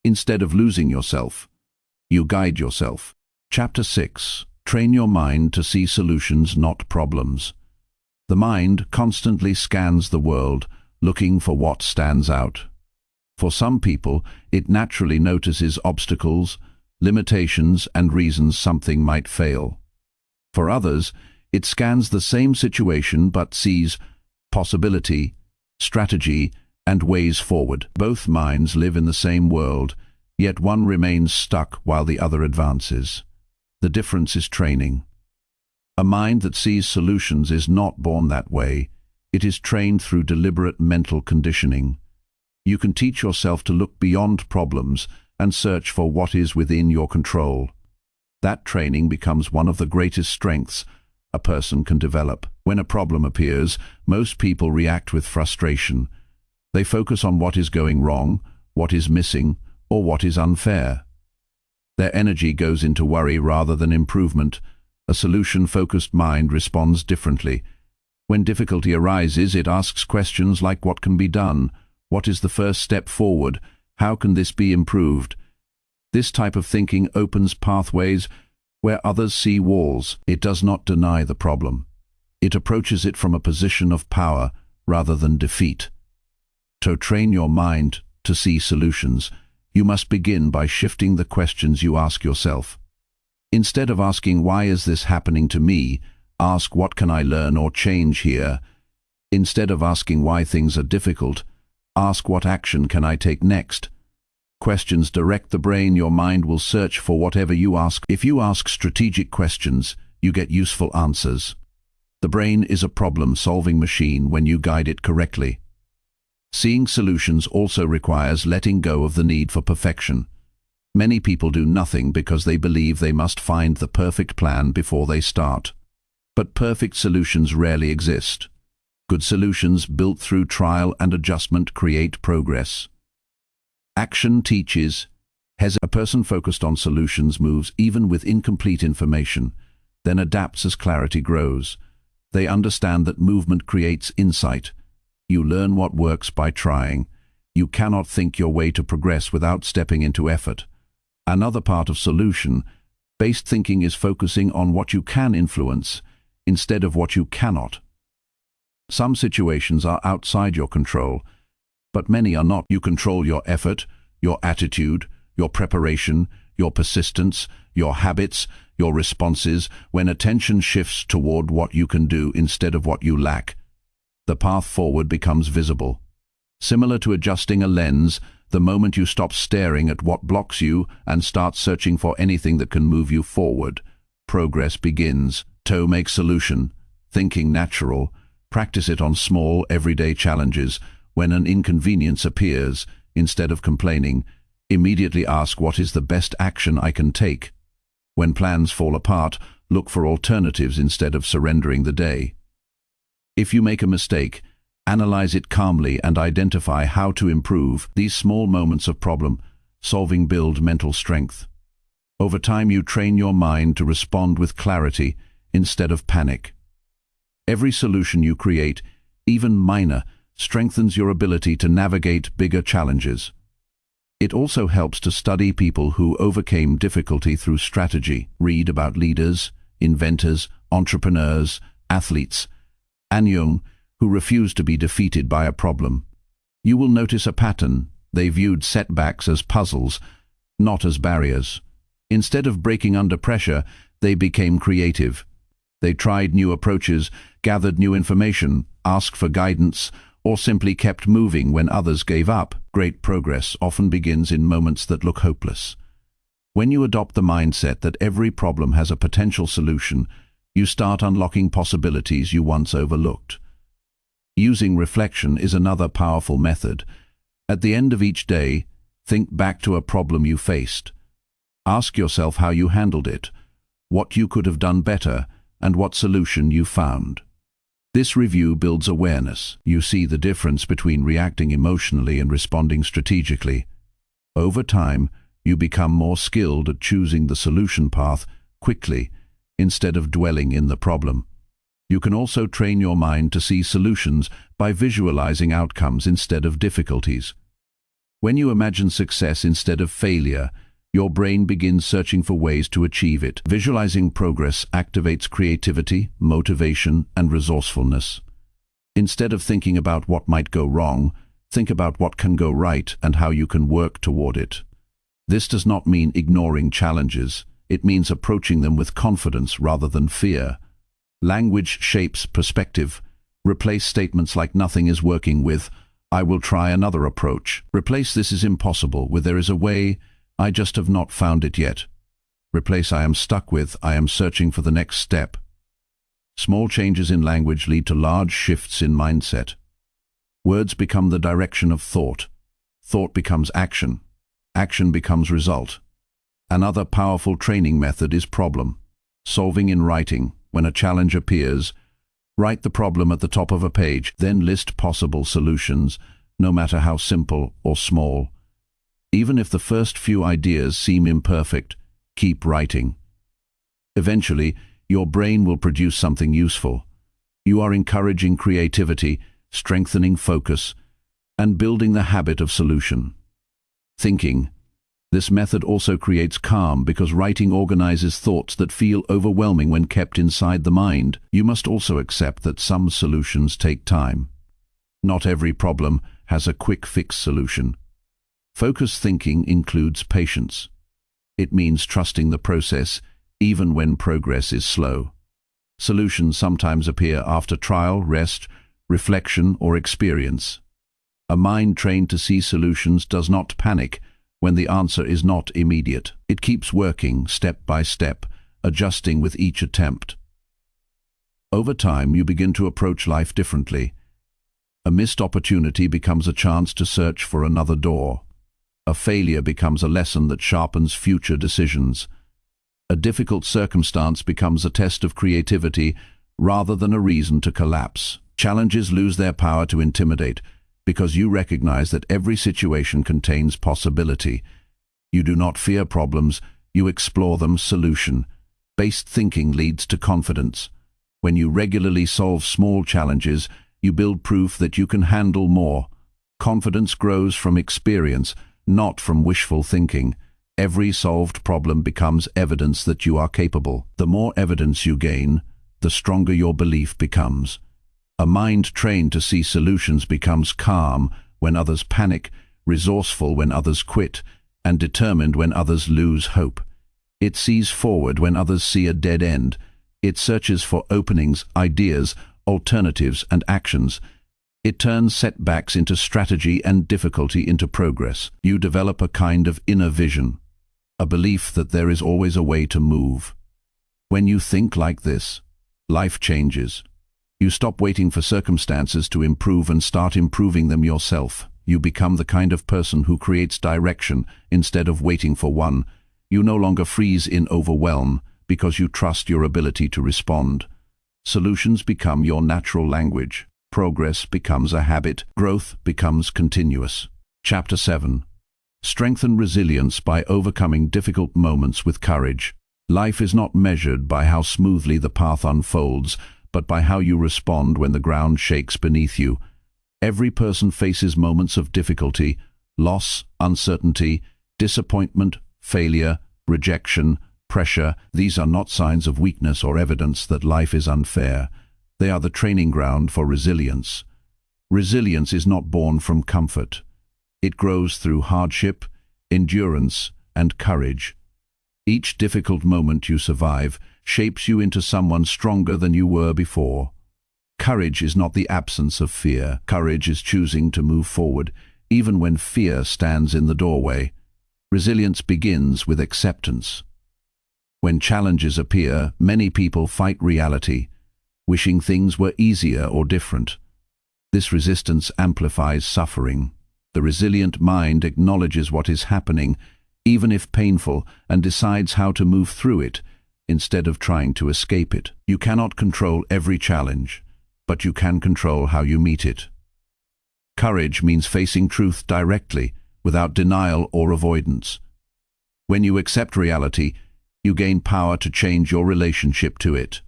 Instead of losing yourself, you guide yourself. Chapter 6. Train your mind to see solutions, not problems. The mind constantly scans the world, looking for what stands out. For some people, it naturally notices obstacles, limitations, and reasons something might fail. For others, it scans the same situation but sees possibility, strategy, and ways forward. Both minds live in the same world, yet one remains stuck while the other advances. The difference is training. A mind that sees solutions is not born that way. It is trained through deliberate mental conditioning. You can teach yourself to look beyond problems and search for what is within your control. That training becomes one of the greatest strengths a person can develop. When a problem appears, most people react with frustration. They focus on what is going wrong, what is missing, or what is unfair. Their energy goes into worry rather than improvement. A solution-focused mind responds differently. When difficulty arises, it asks questions like what can be done? What is the first step forward? How can this be improved? This type of thinking opens pathways where others see walls. It does not deny the problem. It approaches it from a position of power rather than defeat. To train your mind to see solutions, you must begin by shifting the questions you ask yourself. Instead of asking, "Why is this happening to me?" ask, "What can I learn or change here?" Instead of asking why things are difficult, ask, "What action can I take next?" Questions direct the brain. Your mind will search for whatever you ask. If you ask strategic questions, you get useful answers. The brain is a problem-solving machine when you guide it correctly. Seeing solutions also requires letting go of the need for perfection. Many people do nothing because they believe they must find the perfect plan before they start. But perfect solutions rarely exist. Good solutions built through trial and adjustment create progress. Action teaches. A person focused on solutions moves even with incomplete information, then adapts as clarity grows. They understand that movement creates insight. You learn what works by trying. You cannot think your way to progress without stepping into effort. Another part of solution Based thinking is focusing on what you can influence instead of what you cannot. Some situations are outside your control, but many are not. You control your effort, your attitude, your preparation, your persistence, your habits, your responses. When attention shifts toward what you can do instead of what you lack, the path forward becomes visible. Similar to adjusting a lens, the moment you stop staring at what blocks you and start searching for anything that can move you forward, progress begins. Make solution, thinking natural. Practice it on small, everyday challenges. When an inconvenience appears, instead of complaining, immediately ask, what is the best action I can take? When plans fall apart, look for alternatives instead of surrendering the day. If you make a mistake, analyze it calmly and identify how to improve. These small moments of problem solving build mental strength. Over time, you train your mind to respond with clarity instead of panic. Every solution you create, even minor, strengthens your ability to navigate bigger challenges. It also helps to study people who overcame difficulty through strategy. Read about leaders, inventors, entrepreneurs, athletes, and who refused to be defeated by a problem. You will notice a pattern. They viewed setbacks as puzzles, not as barriers. Instead of breaking under pressure, they became creative. They tried new approaches, gathered new information, asked for guidance, or simply kept moving when others gave up. Great progress often begins in moments that look hopeless. When you adopt the mindset that every problem has a potential solution, you start unlocking possibilities you once overlooked. Using reflection is another powerful method. At the end of each day, think back to a problem you faced. Ask yourself how you handled it, what you could have done better, and what solution you found. This review builds awareness. You see the difference between reacting emotionally and responding strategically. Over time, you become more skilled at choosing the solution path quickly instead of dwelling in the problem. You can also train your mind to see solutions by visualizing outcomes instead of difficulties. When you imagine success instead of failure, your brain begins searching for ways to achieve it. Visualizing progress activates creativity, motivation, and resourcefulness. Instead of thinking about what might go wrong, think about what can go right and how you can work toward it. This does not mean ignoring challenges. It means approaching them with confidence rather than fear. Language shapes perspective. Replace statements like "nothing is working" with "I will try another approach." Replace "this is impossible" with "there is a way, I just have not found it yet." Replace "I am stuck" with "I am searching for the next step." Small changes in language lead to large shifts in mindset. Words become the direction of thought. Thought becomes action. Action becomes result. Another powerful training method is problem solving in writing. When a challenge appears, write the problem at the top of a page, then list possible solutions, no matter how simple or small. Even if the first few ideas seem imperfect, keep writing. Eventually, your brain will produce something useful. You are encouraging creativity, strengthening focus, and building the habit of solution thinking. This method also creates calm because writing organizes thoughts that feel overwhelming when kept inside the mind. You must also accept that some solutions take time. Not every problem has a quick fix solution. Focused thinking includes patience. It means trusting the process even when progress is slow. Solutions sometimes appear after trial, rest, reflection, or experience. A mind trained to see solutions does not panic when the answer is not immediate. It keeps working step by step, adjusting with each attempt. Over time, you begin to approach life differently. A missed opportunity becomes a chance to search for another door. A failure becomes a lesson that sharpens future decisions. A difficult circumstance becomes a test of creativity rather than a reason to collapse. Challenges lose their power to intimidate because you recognize that every situation contains possibility. You do not fear problems, you explore them. Solution-based thinking leads to confidence. When you regularly solve small challenges, you build proof that you can handle more. Confidence grows from experience, not from wishful thinking. Every solved problem becomes evidence that you are capable. The more evidence you gain, the stronger your belief becomes. A mind trained to see solutions becomes calm when others panic, resourceful when others quit, and determined when others lose hope. It sees forward when others see a dead end. It searches for openings, ideas, alternatives, and actions. It turns setbacks into strategy and difficulty into progress. You develop a kind of inner vision, a belief that there is always a way to move. When you think like this, life changes. You stop waiting for circumstances to improve and start improving them yourself. You become the kind of person who creates direction instead of waiting for one. You no longer freeze in overwhelm because you trust your ability to respond. Solutions become your natural language. Progress becomes a habit. Growth becomes continuous. Chapter 7. Strengthen resilience by overcoming difficult moments with courage. Life is not measured by how smoothly the path unfolds, but by how you respond when the ground shakes beneath you. Every person faces moments of difficulty, loss, uncertainty, disappointment, failure, rejection, pressure. These are not signs of weakness or evidence that life is unfair. They are the training ground for resilience. Resilience is not born from comfort. It grows through hardship, endurance, and courage. Each difficult moment you survive shapes you into someone stronger than you were before. Courage is not the absence of fear. Courage is choosing to move forward, even when fear stands in the doorway. Resilience begins with acceptance. When challenges appear, many people fight reality, wishing things were easier or different. This resistance amplifies suffering. The resilient mind acknowledges what is happening, even if painful, and decides how to move through it, instead of trying to escape it. You cannot control every challenge, but you can control how you meet it. Courage means facing truth directly, without denial or avoidance. When you accept reality, you gain power to change your relationship to it.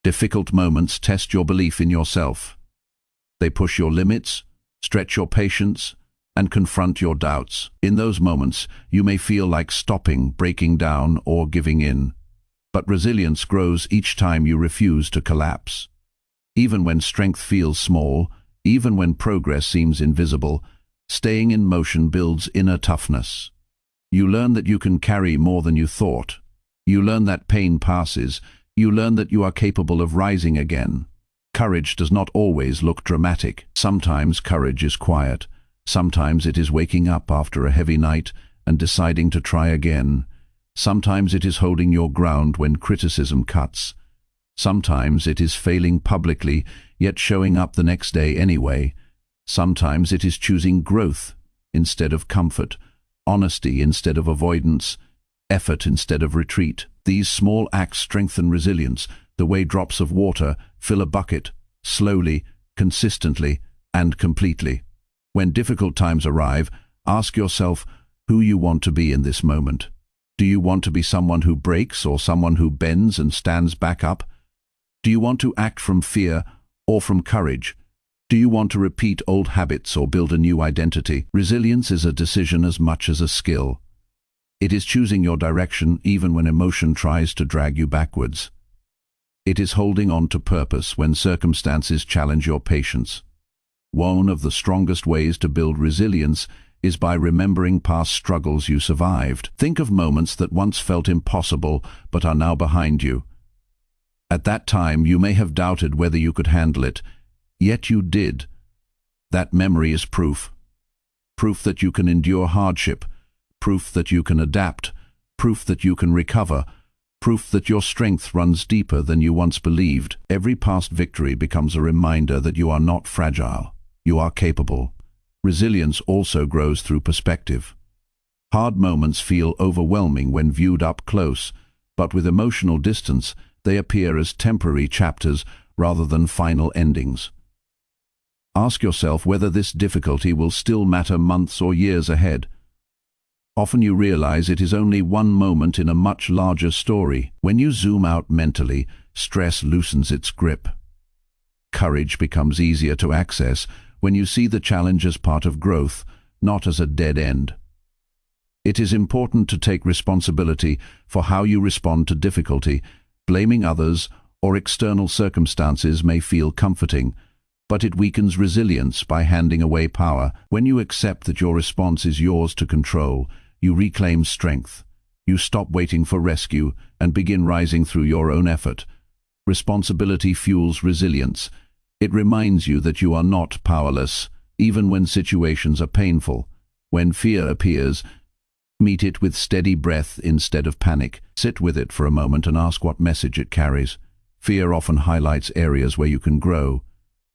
Difficult moments test your belief in yourself. They push your limits, stretch your patience, and confront your doubts. In those moments, you may feel like stopping, breaking down, or giving in. But resilience grows each time you refuse to collapse. Even when strength feels small, even when progress seems invisible, staying in motion builds inner toughness. You learn that you can carry more than you thought. You learn that pain passes. You learn that you are capable of rising again. Courage does not always look dramatic. Sometimes courage is quiet. Sometimes it is waking up after a heavy night and deciding to try again. Sometimes it is holding your ground when criticism cuts. Sometimes it is failing publicly, yet showing up the next day anyway. Sometimes it is choosing growth instead of comfort, honesty instead of avoidance, effort instead of retreat. These small acts strengthen resilience, the way drops of water fill a bucket, slowly, consistently, and completely. When difficult times arrive, ask yourself who you want to be in this moment. Do you want to be someone who breaks or someone who bends and stands back up? Do you want to act from fear or from courage? Do you want to repeat old habits or build a new identity? Resilience is a decision as much as a skill. It is choosing your direction even when emotion tries to drag you backwards. It is holding on to purpose when circumstances challenge your patience. One of the strongest ways to build resilience is by remembering past struggles you survived. Think of moments that once felt impossible but are now behind you. At that time, you may have doubted whether you could handle it, yet you did. That memory is proof. Proof that you can endure hardship, proof that you can adapt, proof that you can recover, proof that your strength runs deeper than you once believed. Every past victory becomes a reminder that you are not fragile. You are capable. Resilience also grows through perspective. Hard moments feel overwhelming when viewed up close, but with emotional distance, they appear as temporary chapters rather than final endings. Ask yourself whether this difficulty will still matter months or years ahead. Often you realize it is only one moment in a much larger story. When you zoom out mentally, stress loosens its grip. Courage becomes easier to access when you see the challenge as part of growth, not as a dead end. It is important to take responsibility for how you respond to difficulty. Blaming others or external circumstances may feel comforting, but it weakens resilience by handing away power. When you accept that your response is yours to control, you reclaim strength. You stop waiting for rescue and begin rising through your own effort. Responsibility fuels resilience. It reminds you that you are not powerless, even when situations are painful. When fear appears, meet it with steady breath instead of panic. Sit with it for a moment and ask what message it carries. Fear often highlights areas where you can grow.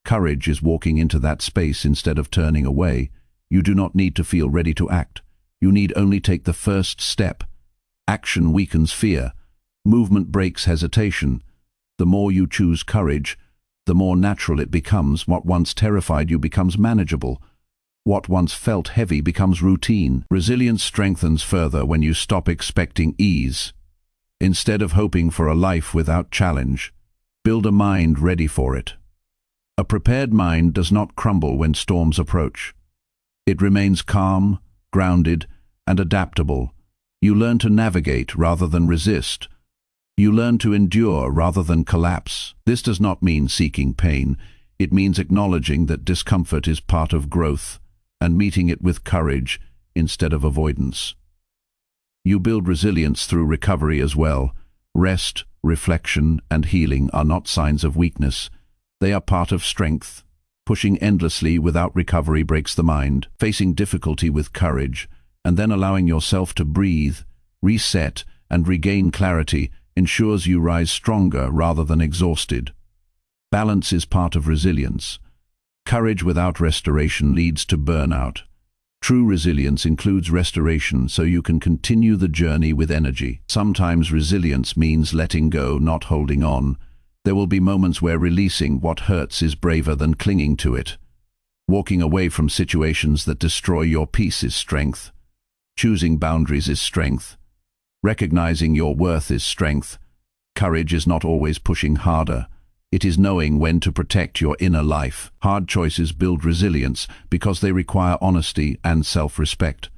Courage is walking into that space instead of turning away. You do not need to feel ready to act. You need only take the first step. Action weakens fear. Movement breaks hesitation. The more you choose courage, the more natural it becomes. What once terrified you becomes manageable. What once felt heavy becomes routine. Resilience strengthens further when you stop expecting ease. Instead of hoping for a life without challenge, build a mind ready for it. A prepared mind does not crumble when storms approach. It remains calm, grounded, and adaptable. You learn to navigate rather than resist. You learn to endure rather than collapse. This does not mean seeking pain. It means acknowledging that discomfort is part of growth and meeting it with courage instead of avoidance. You build resilience through recovery as well. Rest, reflection, and healing are not signs of weakness. They are part of strength. Pushing endlessly without recovery breaks the mind. Facing difficulty with courage, and then allowing yourself to breathe, reset, and regain clarity ensures you rise stronger rather than exhausted. Balance is part of resilience. Courage without restoration leads to burnout. True resilience includes restoration so you can continue the journey with energy. Sometimes resilience means letting go, not holding on. There will be moments where releasing what hurts is braver than clinging to it. Walking away from situations that destroy your peace is strength. Choosing boundaries is strength. Recognizing your worth is strength. Courage is not always pushing harder. It is knowing when to protect your inner life. Hard choices build resilience because they require honesty and self-respect.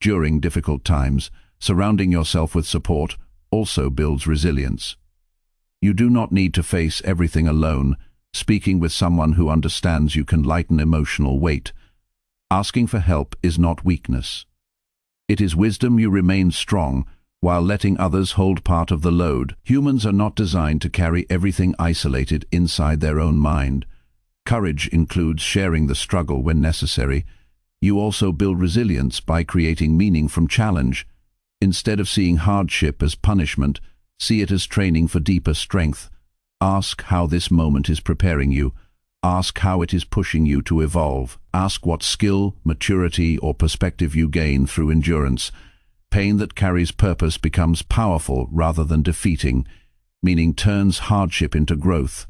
During difficult times, surrounding yourself with support also builds resilience. You do not need to face everything alone. Speaking with someone who understands you can lighten emotional weight. Asking for help is not weakness. It is wisdom. You remain strong while letting others hold part of the load. Humans are not designed to carry everything isolated inside their own mind. Courage includes sharing the struggle when necessary. You also build resilience by creating meaning from challenge. Instead of seeing hardship as punishment, see it as training for deeper strength. Ask how this moment is preparing you. Ask how it is pushing you to evolve. Ask what skill, maturity, or perspective you gain through endurance. Pain that carries purpose becomes powerful rather than defeating, meaning turns hardship into growth.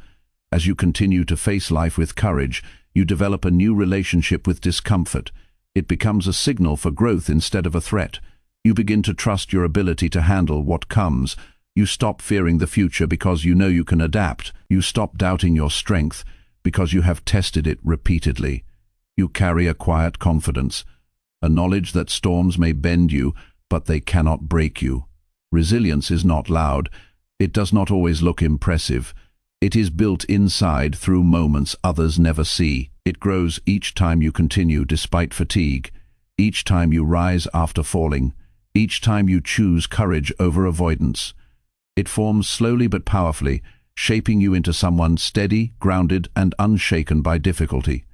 As you continue to face life with courage, you develop a new relationship with discomfort. It becomes a signal for growth instead of a threat. You begin to trust your ability to handle what comes. You stop fearing the future because you know you can adapt. You stop doubting your strength because you have tested it repeatedly. You carry a quiet confidence, a knowledge that storms may bend you, but they cannot break you. Resilience is not loud. It does not always look impressive. It is built inside through moments others never see. It grows each time you continue despite fatigue, each time you rise after falling, each time you choose courage over avoidance. It forms slowly but powerfully, shaping you into someone steady, grounded, and unshaken by difficulty.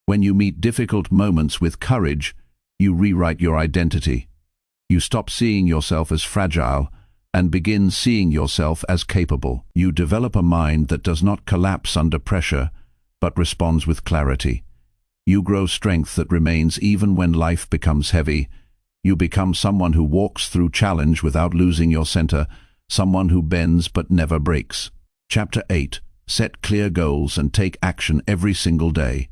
When you meet difficult moments with courage, you rewrite your identity. You stop seeing yourself as fragile and begin seeing yourself as capable. You develop a mind that does not collapse under pressure, but responds with clarity. You grow strength that remains even when life becomes heavy. You become someone who walks through challenge without losing your center, someone who bends but never breaks. Chapter 8. Set clear goals and take action every single day.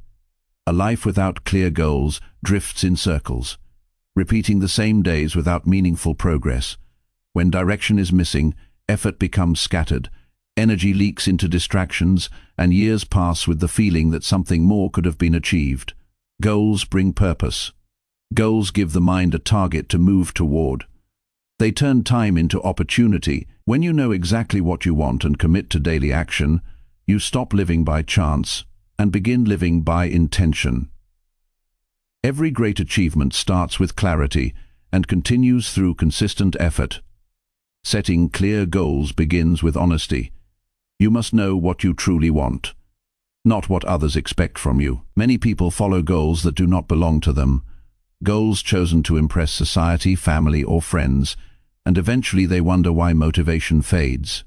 A life without clear goals drifts in circles, repeating the same days without meaningful progress. When direction is missing, effort becomes scattered, energy leaks into distractions, and years pass with the feeling that something more could have been achieved. Goals bring purpose. Goals give the mind a target to move toward. They turn time into opportunity. When you know exactly what you want and commit to daily action, you stop living by chance and begin living by intention. Every great achievement starts with clarity and continues through consistent effort. Setting clear goals begins with honesty. You must know what you truly want, not what others expect from you. Many people follow goals that do not belong to them, goals chosen to impress society, family, or friends, and eventually they wonder why motivation fades.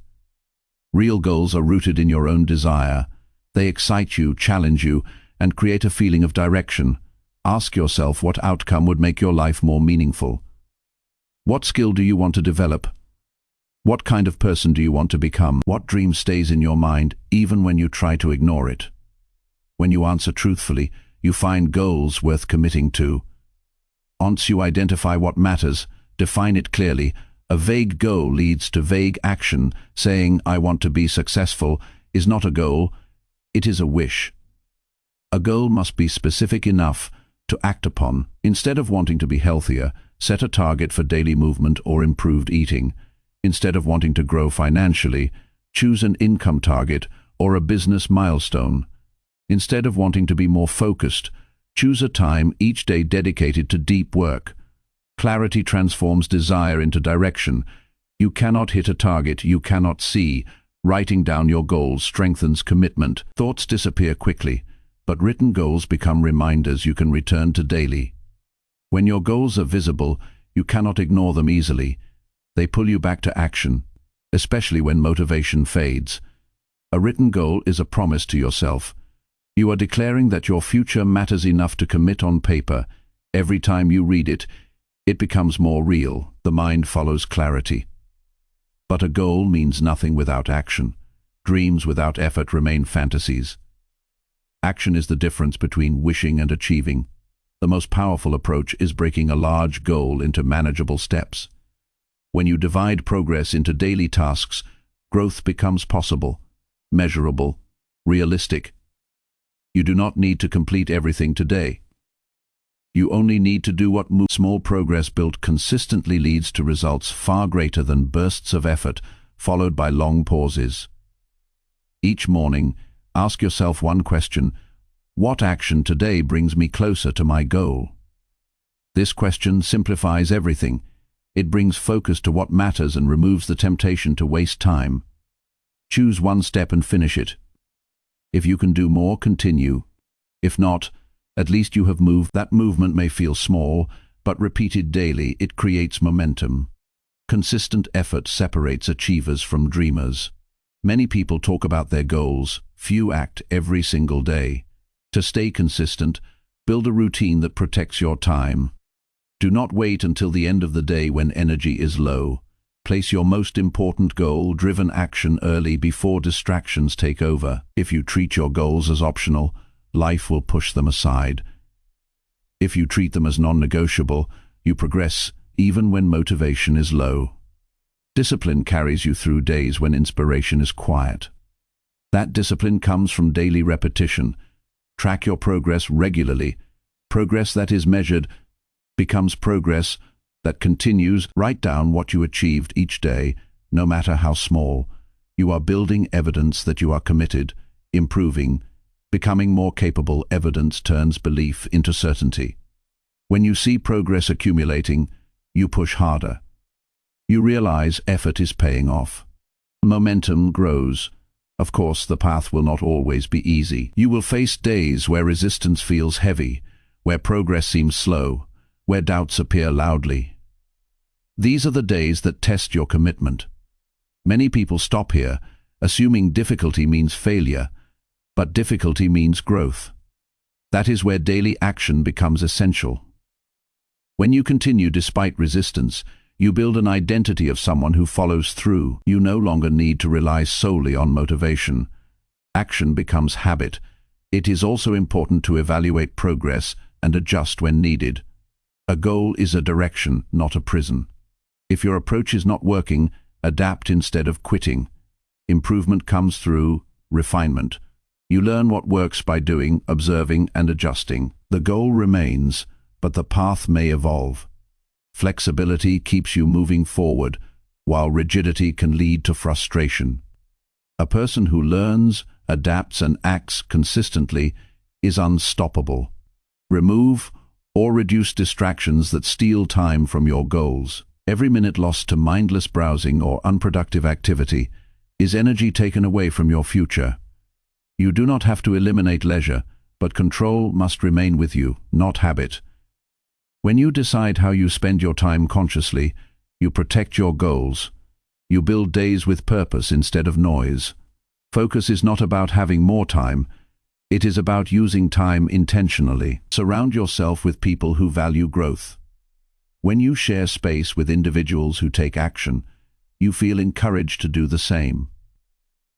Real goals are rooted in your own desire. They excite you, challenge you, and create a feeling of direction. Ask yourself what outcome would make your life more meaningful. What skill do you want to develop? What kind of person do you want to become? What dream stays in your mind even when you try to ignore it? When you answer truthfully, you find goals worth committing to. Once you identify what matters, define it clearly. A vague goal leads to vague action. Saying, "I want to be successful," is not a goal, it is a wish. A goal must be specific enough to act upon. Instead of wanting to be healthier, set a target for daily movement or improved eating. Instead of wanting to grow financially, choose an income target or a business milestone. Instead of wanting to be more focused, choose a time each day dedicated to deep work. Clarity transforms desire into direction. You cannot hit a target you cannot see. Writing down your goals strengthens commitment. Thoughts disappear quickly, but written goals become reminders you can return to daily. When your goals are visible, you cannot ignore them easily. They pull you back to action, especially when motivation fades. A written goal is a promise to yourself. You are declaring that your future matters enough to commit on paper. Every time you read it, it becomes more real. The mind follows clarity. But a goal means nothing without action. Dreams without effort remain fantasies. Action is the difference between wishing and achieving. The most powerful approach is breaking a large goal into manageable steps. When you divide progress into daily tasks, growth becomes possible, measurable, realistic. You do not need to complete everything today. You only need to do what moves. Small progress built consistently leads to results far greater than bursts of effort, followed by long pauses. Each morning, ask yourself one question: what action today brings me closer to my goal? This question simplifies everything. It brings focus to what matters and removes the temptation to waste time. Choose one step and finish it. If you can do more, continue. If not, at least you have moved. That movement may feel small, but repeated daily, it creates momentum. Consistent effort separates achievers from dreamers. Many people talk about their goals, few act every single day. To stay consistent, build a routine that protects your time. Do not wait until the end of the day when energy is low. Place your most important goal-driven action early before distractions take over. If you treat your goals as optional, life will push them aside. If you treat them as non-negotiable, you progress even when motivation is low. Discipline carries you through days when inspiration is quiet. That discipline comes from daily repetition. Track your progress regularly. Progress that is measured becomes progress that continues. Write down what you achieved each day, no matter how small. You are building evidence that you are committed, improving, becoming more capable. Evidence turns belief into certainty. When you see progress accumulating, you push harder. You realize effort is paying off. Momentum grows. Of course, the path will not always be easy. You will face days where resistance feels heavy, where progress seems slow, where doubts appear loudly. These are the days that test your commitment. Many people stop here, assuming difficulty means failure, but difficulty means growth. That is where daily action becomes essential. When you continue despite resistance, you build an identity of someone who follows through. You no longer need to rely solely on motivation. Action becomes habit. It is also important to evaluate progress and adjust when needed. A goal is a direction, not a prison. If your approach is not working, adapt instead of quitting. Improvement comes through refinement. You learn what works by doing, observing, and adjusting. The goal remains, but the path may evolve. Flexibility keeps you moving forward, while rigidity can lead to frustration. A person who learns, adapts, and acts consistently is unstoppable. Remove or reduce distractions that steal time from your goals. Every minute lost to mindless browsing or unproductive activity is energy taken away from your future. You do not have to eliminate leisure, but control must remain with you, not habit. When you decide how you spend your time consciously, you protect your goals. You build days with purpose instead of noise. Focus is not about having more time. It is about using time intentionally. Surround yourself with people who value growth. When you share space with individuals who take action, you feel encouraged to do the same.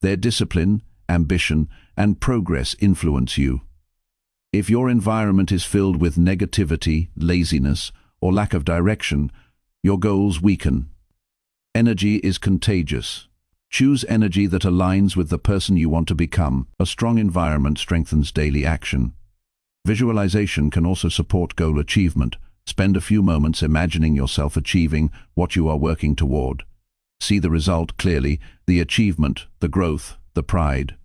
Their discipline, ambition, and progress influence you. If your environment is filled with negativity, laziness, or lack of direction, your goals weaken. Energy is contagious. Choose energy that aligns with the person you want to become. A strong environment strengthens daily action. Visualization can also support goal achievement. Spend a few moments imagining yourself achieving what you are working toward. See the result clearly, the achievement, the growth, the pride.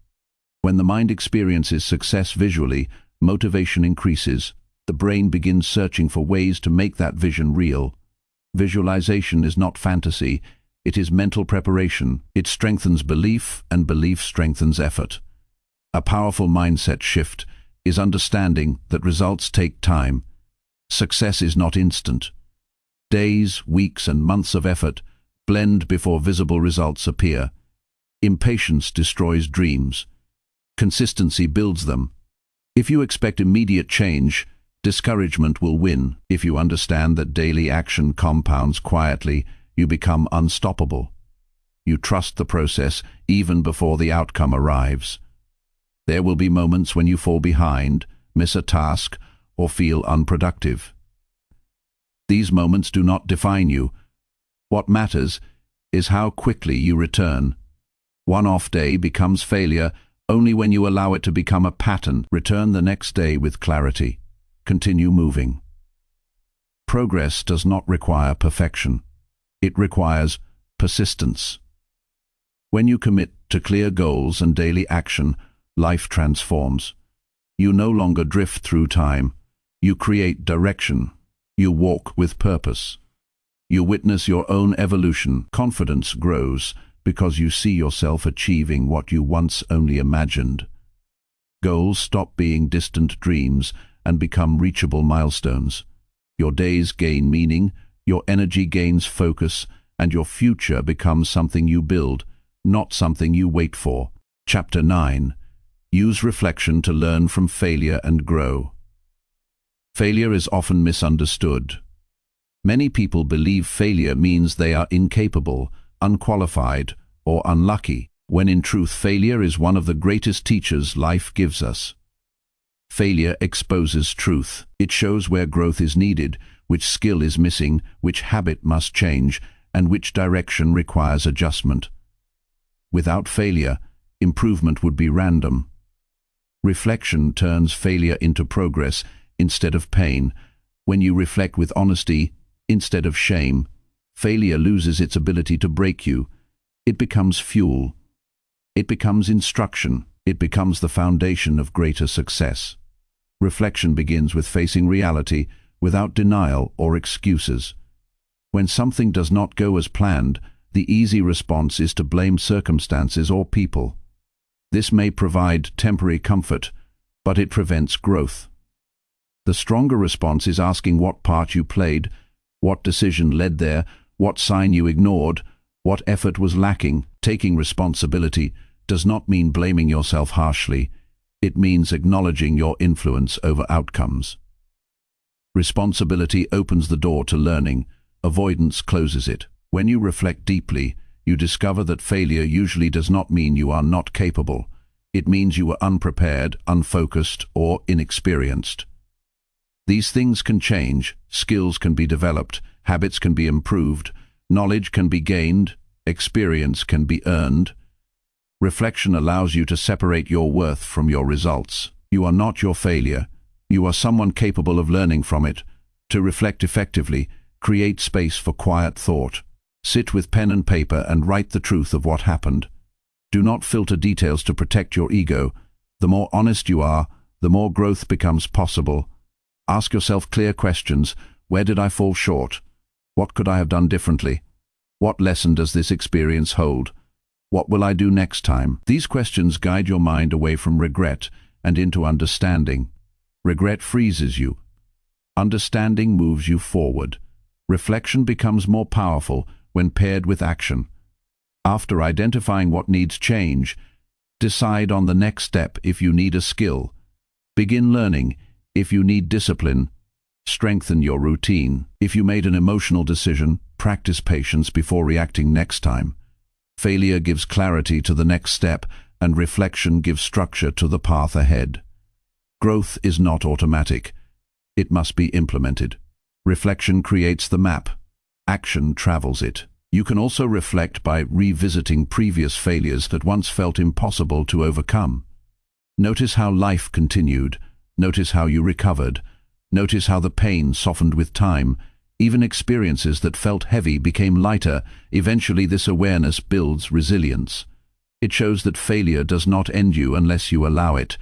When the mind experiences success visually, motivation increases. The brain begins searching for ways to make that vision real. Visualization is not fantasy, it is mental preparation. It strengthens belief, and belief strengthens effort. A powerful mindset shift is understanding that results take time. Success is not instant. Days, weeks, and months of effort blend before visible results appear. Impatience destroys dreams. Consistency builds them. If you expect immediate change, discouragement will win. If you understand that daily action compounds quietly, you become unstoppable. You trust the process even before the outcome arrives. There will be moments when you fall behind, miss a task, or feel unproductive. These moments do not define you. What matters is how quickly you return. One off day becomes failure only when you allow it to become a pattern. Return the next day with clarity. Continue moving. Progress does not require perfection. It requires persistence. When you commit to clear goals and daily action, life transforms. You no longer drift through time. You create direction. You walk with purpose. You witness your own evolution. Confidence grows because you see yourself achieving what you once only imagined. Goals stop being distant dreams and become reachable milestones. Your days gain meaning, your energy gains focus, and your future becomes something you build, not something you wait for. Chapter 9. Use reflection to learn from failure and grow. Failure is often misunderstood. Many people believe failure means they are incapable, unqualified, or unlucky, when in truth failure is one of the greatest teachers life gives us. Failure exposes truth. It shows where growth is needed, which skill is missing, which habit must change, and which direction requires adjustment. Without failure, improvement would be random. Reflection turns failure into progress instead of pain. When you reflect with honesty instead of shame, failure loses its ability to break you. It becomes fuel. It becomes instruction. It becomes the foundation of greater success. Reflection begins with facing reality without denial or excuses. When something does not go as planned, the easy response is to blame circumstances or people. This may provide temporary comfort, but it prevents growth. The stronger response is asking what part you played, what decision led there, what sign you ignored, what effort was lacking. Taking responsibility does not mean blaming yourself harshly. It means acknowledging your influence over outcomes. Responsibility opens the door to learning. Avoidance closes it. When you reflect deeply, you discover that failure usually does not mean you are not capable. It means you were unprepared, unfocused, or inexperienced. These things can change, skills can be developed, habits can be improved, knowledge can be gained, experience can be earned. Reflection allows you to separate your worth from your results. You are not your failure. You are someone capable of learning from it, To reflect effectively, create space for quiet thought. Sit with pen and paper and write the truth of what happened. Do not filter details to protect your ego. The more honest you are, the more growth becomes possible. Ask yourself clear questions. Where did I fall short? What could I have done differently? What lesson does this experience hold? What will I do next time? These questions guide your mind away from regret and into understanding. Regret freezes you. Understanding moves you forward. Reflection becomes more powerful when paired with action. After identifying what needs change, decide on the next step if you need a skill. Begin learning if you need discipline. Strengthen your routine. If you made an emotional decision, practice patience before reacting next time. Failure gives clarity to the next step, and reflection gives structure to the path ahead. Growth is not automatic. It must be implemented. Reflection creates the map. Action travels it. You can also reflect by revisiting previous failures that once felt impossible to overcome. Notice how life continued. Notice how you recovered. Notice how the pain softened with time. Even experiences that felt heavy became lighter. Eventually, this awareness builds resilience. It shows that failure does not end you unless you allow it.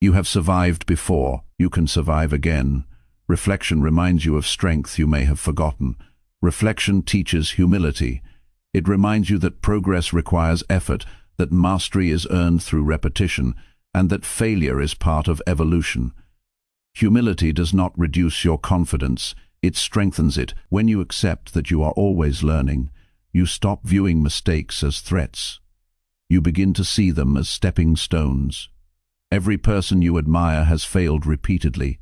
You have survived before. You can survive again. Reflection reminds you of strength you may have forgotten. Reflection teaches humility. It reminds you that progress requires effort, that mastery is earned through repetition, and that failure is part of evolution. Humility does not reduce your confidence, it strengthens it. When you accept that you are always learning, you stop viewing mistakes as threats. You begin to see them as stepping stones. Every person you admire has failed repeatedly,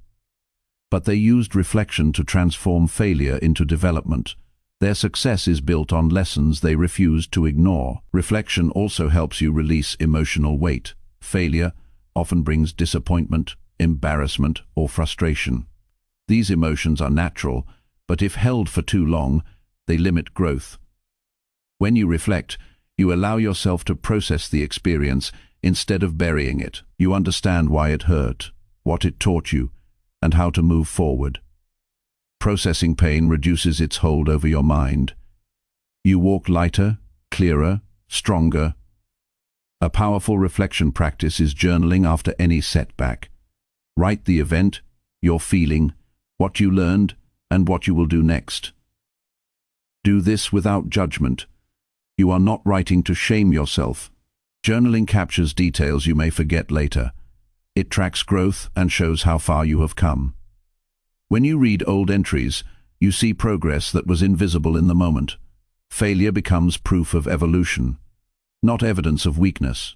but they used reflection to transform failure into development. Their success is built on lessons they refused to ignore. Reflection also helps you release emotional weight. Failure often brings disappointment, embarrassment, or frustration. These emotions are natural, but if held for too long, they limit growth. When you reflect, you allow yourself to process the experience instead of burying it. You understand why it hurt, what it taught you, and how to move forward. Processing pain reduces its hold over your mind. You walk lighter, clearer, stronger. A powerful reflection practice is journaling after any setback. Write the event, your feeling, what you learned, and what you will do next. Do this without judgment. You are not writing to shame yourself. Journaling captures details you may forget later. It tracks growth and shows how far you have come. When you read old entries, you see progress that was invisible in the moment. Failure becomes proof of evolution, not evidence of weakness.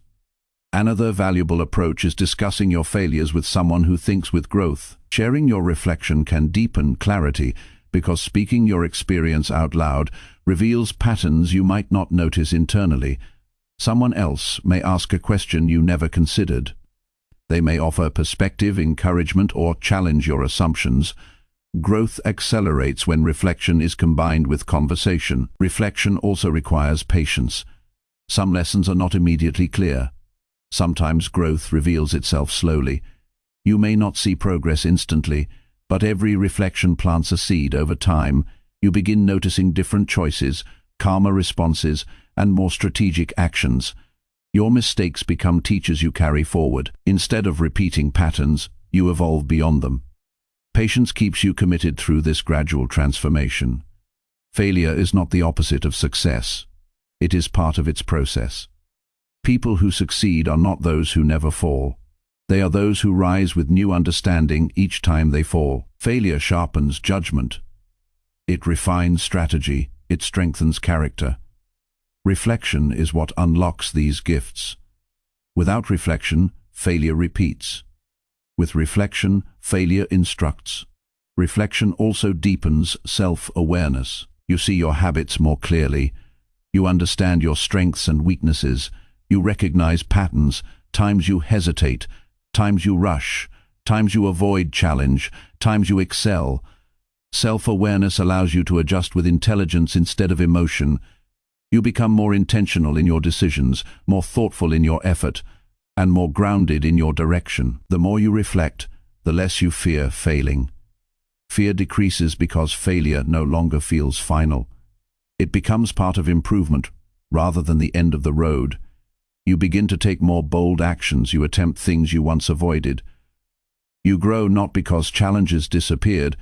Another valuable approach is discussing your failures with someone who thinks with growth. Sharing your reflection can deepen clarity because speaking your experience out loud reveals patterns you might not notice internally. Someone else may ask a question you never considered. They may offer perspective, encouragement, or challenge your assumptions. Growth accelerates when reflection is combined with conversation. Reflection also requires patience. Some lessons are not immediately clear. Sometimes growth reveals itself slowly. You may not see progress instantly, but every reflection plants a seed over time. You begin noticing different choices, calmer responses, and more strategic actions. Your mistakes become teachers you carry forward. Instead of repeating patterns, you evolve beyond them. Patience keeps you committed through this gradual transformation. Failure is not the opposite of success. It is part of its process. People who succeed are not those who never fall. They are those who rise with new understanding each time they fall. Failure sharpens judgment. It refines strategy. It strengthens character. Reflection is what unlocks these gifts. Without reflection, failure repeats. With reflection, failure instructs. Reflection also deepens self-awareness. You see your habits more clearly. You understand your strengths and weaknesses. You recognize patterns, times you hesitate, times you rush, times you avoid challenge, times you excel. Self-awareness allows you to adjust with intelligence instead of emotion. You become more intentional in your decisions, more thoughtful in your effort, and more grounded in your direction. The more you reflect, the less you fear failing. Fear decreases because failure no longer feels final. It becomes part of improvement rather than the end of the road. You begin to take more bold actions. You attempt things you once avoided. You grow not because challenges disappeared,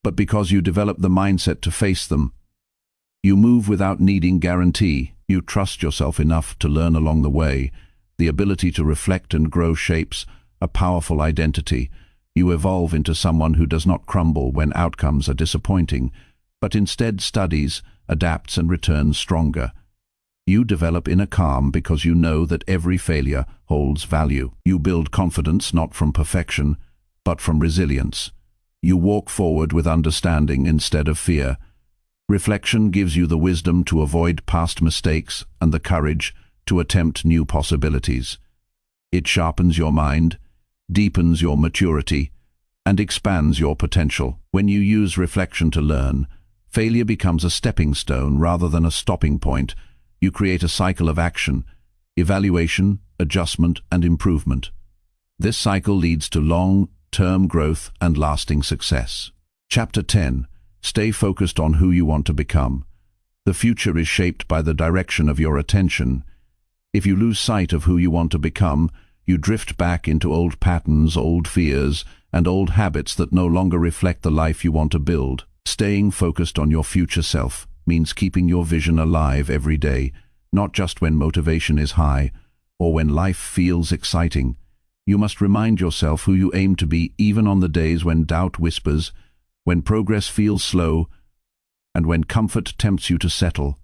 but because you develop the mindset to face them. You move without needing guarantee. You trust yourself enough to learn along the way. The ability to reflect and grow shapes a powerful identity. You evolve into someone who does not crumble when outcomes are disappointing, but instead studies, adapts, and returns stronger. You develop inner calm because you know that every failure holds value. You build confidence not from perfection, but from resilience. You walk forward with understanding instead of fear. Reflection gives you the wisdom to avoid past mistakes and the courage to attempt new possibilities. It sharpens your mind, deepens your maturity, and expands your potential. When you use reflection to learn, failure becomes a stepping stone rather than a stopping point. You create a cycle of action, evaluation, adjustment, and improvement. This cycle leads to long-term growth and lasting success. Chapter 10. Stay focused on who you want to become. The future is shaped by the direction of your attention. If you lose sight of who you want to become, you drift back into old patterns, old fears, and old habits that no longer reflect the life you want to build. Staying focused on your future self means keeping your vision alive every day, not just when motivation is high or when life feels exciting. You must remind yourself who you aim to be even on the days when doubt whispers, when progress feels slow, and when comfort tempts you to settle.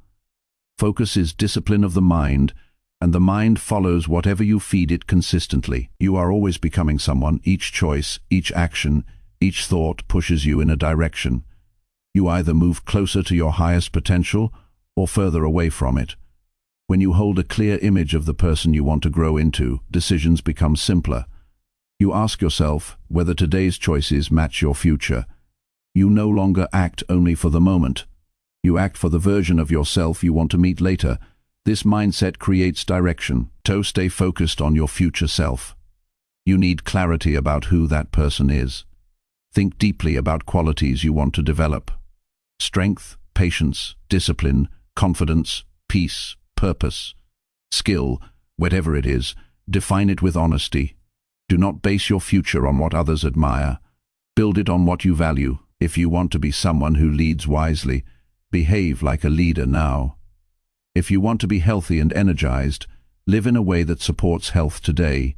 Focus is discipline of the mind, and the mind follows whatever you feed it consistently. You are always becoming someone. Each choice, each action, each thought pushes you in a direction. You either move closer to your highest potential or further away from it. When you hold a clear image of the person you want to grow into, decisions become simpler. You ask yourself whether today's choices match your future. You no longer act only for the moment. You act for the version of yourself you want to meet later. This mindset creates direction. To stay focused on your future self, you need clarity about who that person is. Think deeply about qualities you want to develop. Strength, patience, discipline, confidence, peace, purpose, skill, whatever it is, define it with honesty. Do not base your future on what others admire. Build it on what you value. If you want to be someone who leads wisely, behave like a leader now. If you want to be healthy and energized, live in a way that supports health today.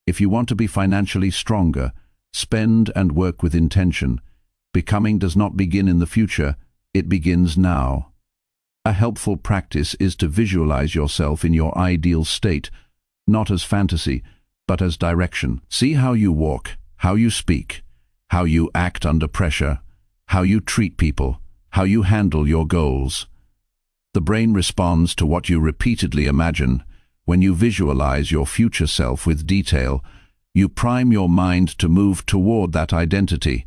If you want to be financially stronger, spend and work with intention. Becoming does not begin in the future, it begins now. A helpful practice is to visualize yourself in your ideal state, not as fantasy, but as direction. See how you walk, how you speak, how you act under pressure, how you treat people, how you handle your goals. The brain responds to what you repeatedly imagine. When you visualize your future self with detail, you prime your mind to move toward that identity.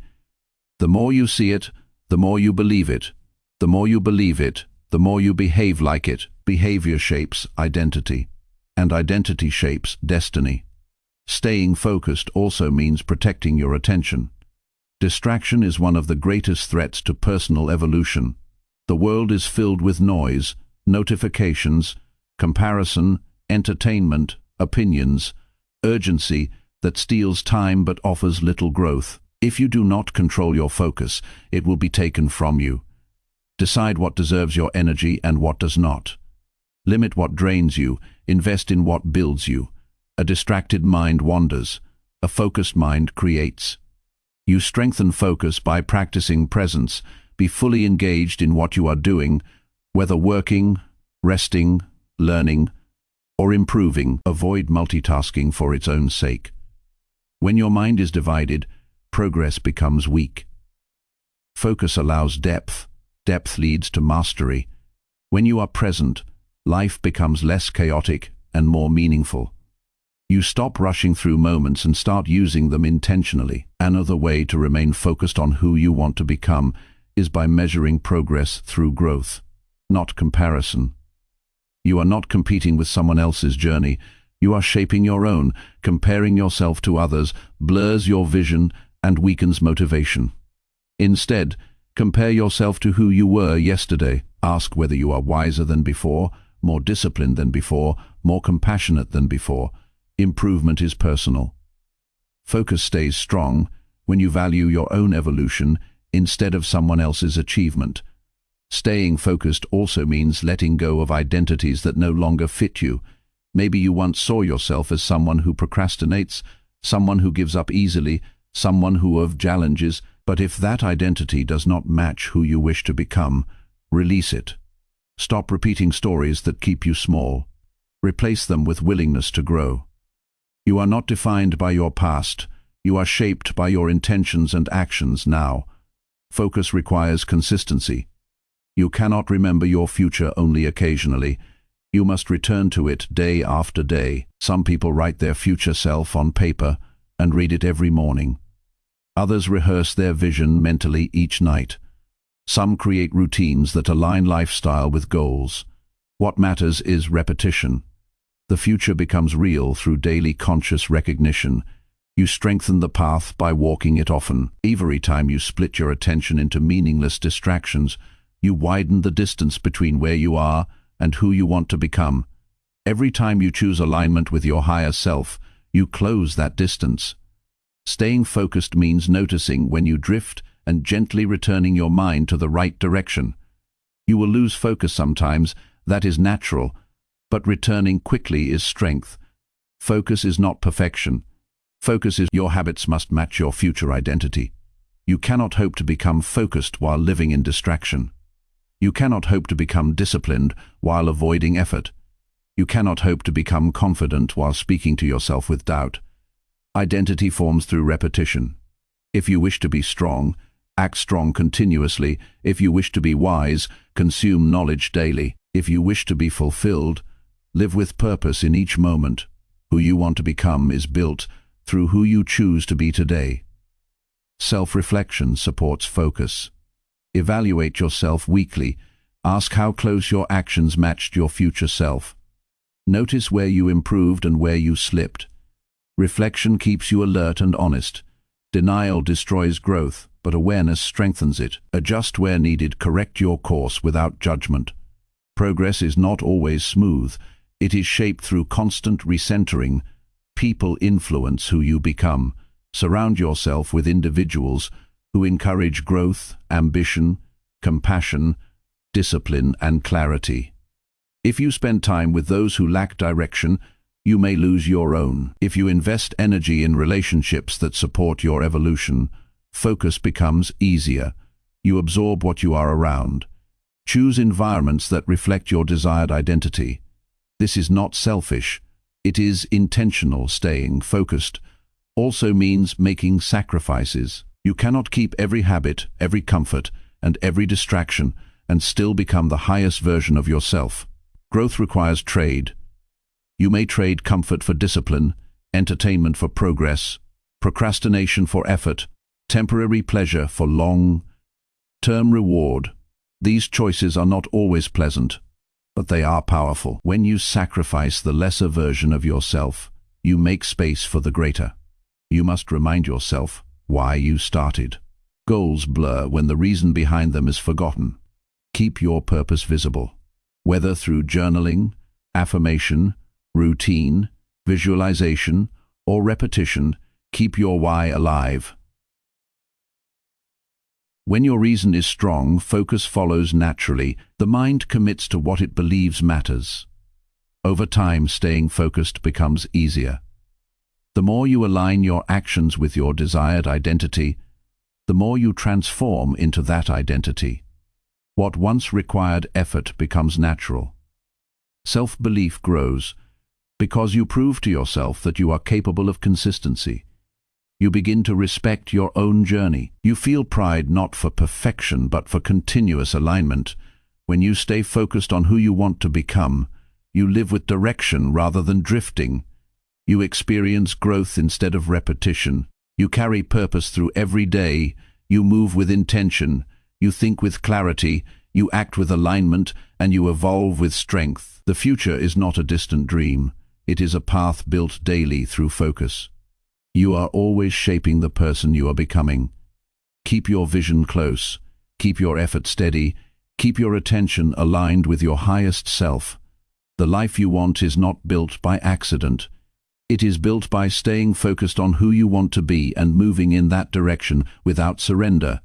The more you see it, the more you believe it. The more you believe it, the more you behave like it. Behavior shapes identity, and identity shapes destiny. Staying focused also means protecting your attention. Distraction is one of the greatest threats to personal evolution. The world is filled with noise, notifications, comparison, entertainment, opinions, urgency that steals time but offers little growth. If you do not control your focus, it will be taken from you. Decide what deserves your energy and what does not. Limit what drains you, invest in what builds you. A distracted mind wanders, a focused mind creates. You strengthen focus by practicing presence. Be fully engaged in what you are doing, whether working, resting, learning, or improving. Avoid multitasking for its own sake. When your mind is divided, progress becomes weak. Focus allows depth. Depth leads to mastery. When you are present, life becomes less chaotic and more meaningful. You stop rushing through moments and start using them intentionally. Another way to remain focused on who you want to become is by measuring progress through growth, not comparison. You are not competing with someone else's journey. You are shaping your own. Comparing yourself to others blurs your vision and weakens motivation. Instead, compare yourself to who you were yesterday. Ask whether you are wiser than before, more disciplined than before, more compassionate than before. Improvement is personal. Focus stays strong when you value your own evolution instead of someone else's achievement. Staying focused also means letting go of identities that no longer fit you. Maybe you once saw yourself as someone who procrastinates, someone who gives up easily, someone who avoids challenges, but if that identity does not match who you wish to become, release it. Stop repeating stories that keep you small. Replace them with willingness to grow. You are not defined by your past. You are shaped by your intentions and actions now. Focus requires consistency. You cannot remember your future only occasionally. You must return to it day after day. Some people write their future self on paper and read it every morning. Others rehearse their vision mentally each night. Some create routines that align lifestyle with goals. What matters is repetition. The future becomes real through daily conscious recognition. You strengthen the path by walking it often. Every time you split your attention into meaningless distractions, you widen the distance between where you are and who you want to become. Every time you choose alignment with your higher self, you close that distance. Staying focused means noticing when you drift and gently returning your mind to the right direction. You will lose focus sometimes, that is natural, but returning quickly is strength. Focus is not perfection. Focus is your habits must match your future identity. You cannot hope to become focused while living in distraction. You cannot hope to become disciplined while avoiding effort. You cannot hope to become confident while speaking to yourself with doubt. Identity forms through repetition. If you wish to be strong, act strong continuously. If you wish to be wise, consume knowledge daily. If you wish to be fulfilled, live with purpose in each moment. Who you want to become is built through who you choose to be today. Self-reflection supports focus. Evaluate yourself weekly. Ask how close your actions matched your future self. Notice where you improved and where you slipped. Reflection keeps you alert and honest. Denial destroys growth, but awareness strengthens it. Adjust where needed, correct your course without judgment. Progress is not always smooth. It is shaped through constant recentering. People influence who you become. Surround yourself with individuals who encourage growth, ambition, compassion, discipline, and clarity. If you spend time with those who lack direction, you may lose your own. If you invest energy in relationships that support your evolution, focus becomes easier. You absorb what you are around. Choose environments that reflect your desired identity. This is not selfish. It is intentional. Staying focused also means making sacrifices. You cannot keep every habit, every comfort, and every distraction and still become the highest version of yourself. Growth requires trade. You may trade comfort for discipline, entertainment for progress, procrastination for effort, temporary pleasure for long-term reward. These choices are not always pleasant, but they are powerful. When you sacrifice the lesser version of yourself, you make space for the greater. You must remind yourself why you started. Goals blur when the reason behind them is forgotten. Keep your purpose visible, whether through journaling, affirmation, routine, visualization, or repetition. Keep your why alive. When your reason is strong, focus follows naturally. The mind commits to what it believes matters. Over time, staying focused becomes easier. The more you align your actions with your desired identity, the more you transform into that identity. What once required effort becomes natural. Self-belief grows because you prove to yourself that you are capable of consistency. You begin to respect your own journey. You feel pride not for perfection but for continuous alignment. When you stay focused on who you want to become, you live with direction rather than drifting. You experience growth instead of repetition. You carry purpose through every day. You move with intention. You think with clarity. You act with alignment, and you evolve with strength. The future is not a distant dream. It is a path built daily through focus. You are always shaping the person you are becoming. Keep your vision close. Keep your effort steady. Keep your attention aligned with your highest self. The life you want is not built by accident. It is built by staying focused on who you want to be and moving in that direction without surrender.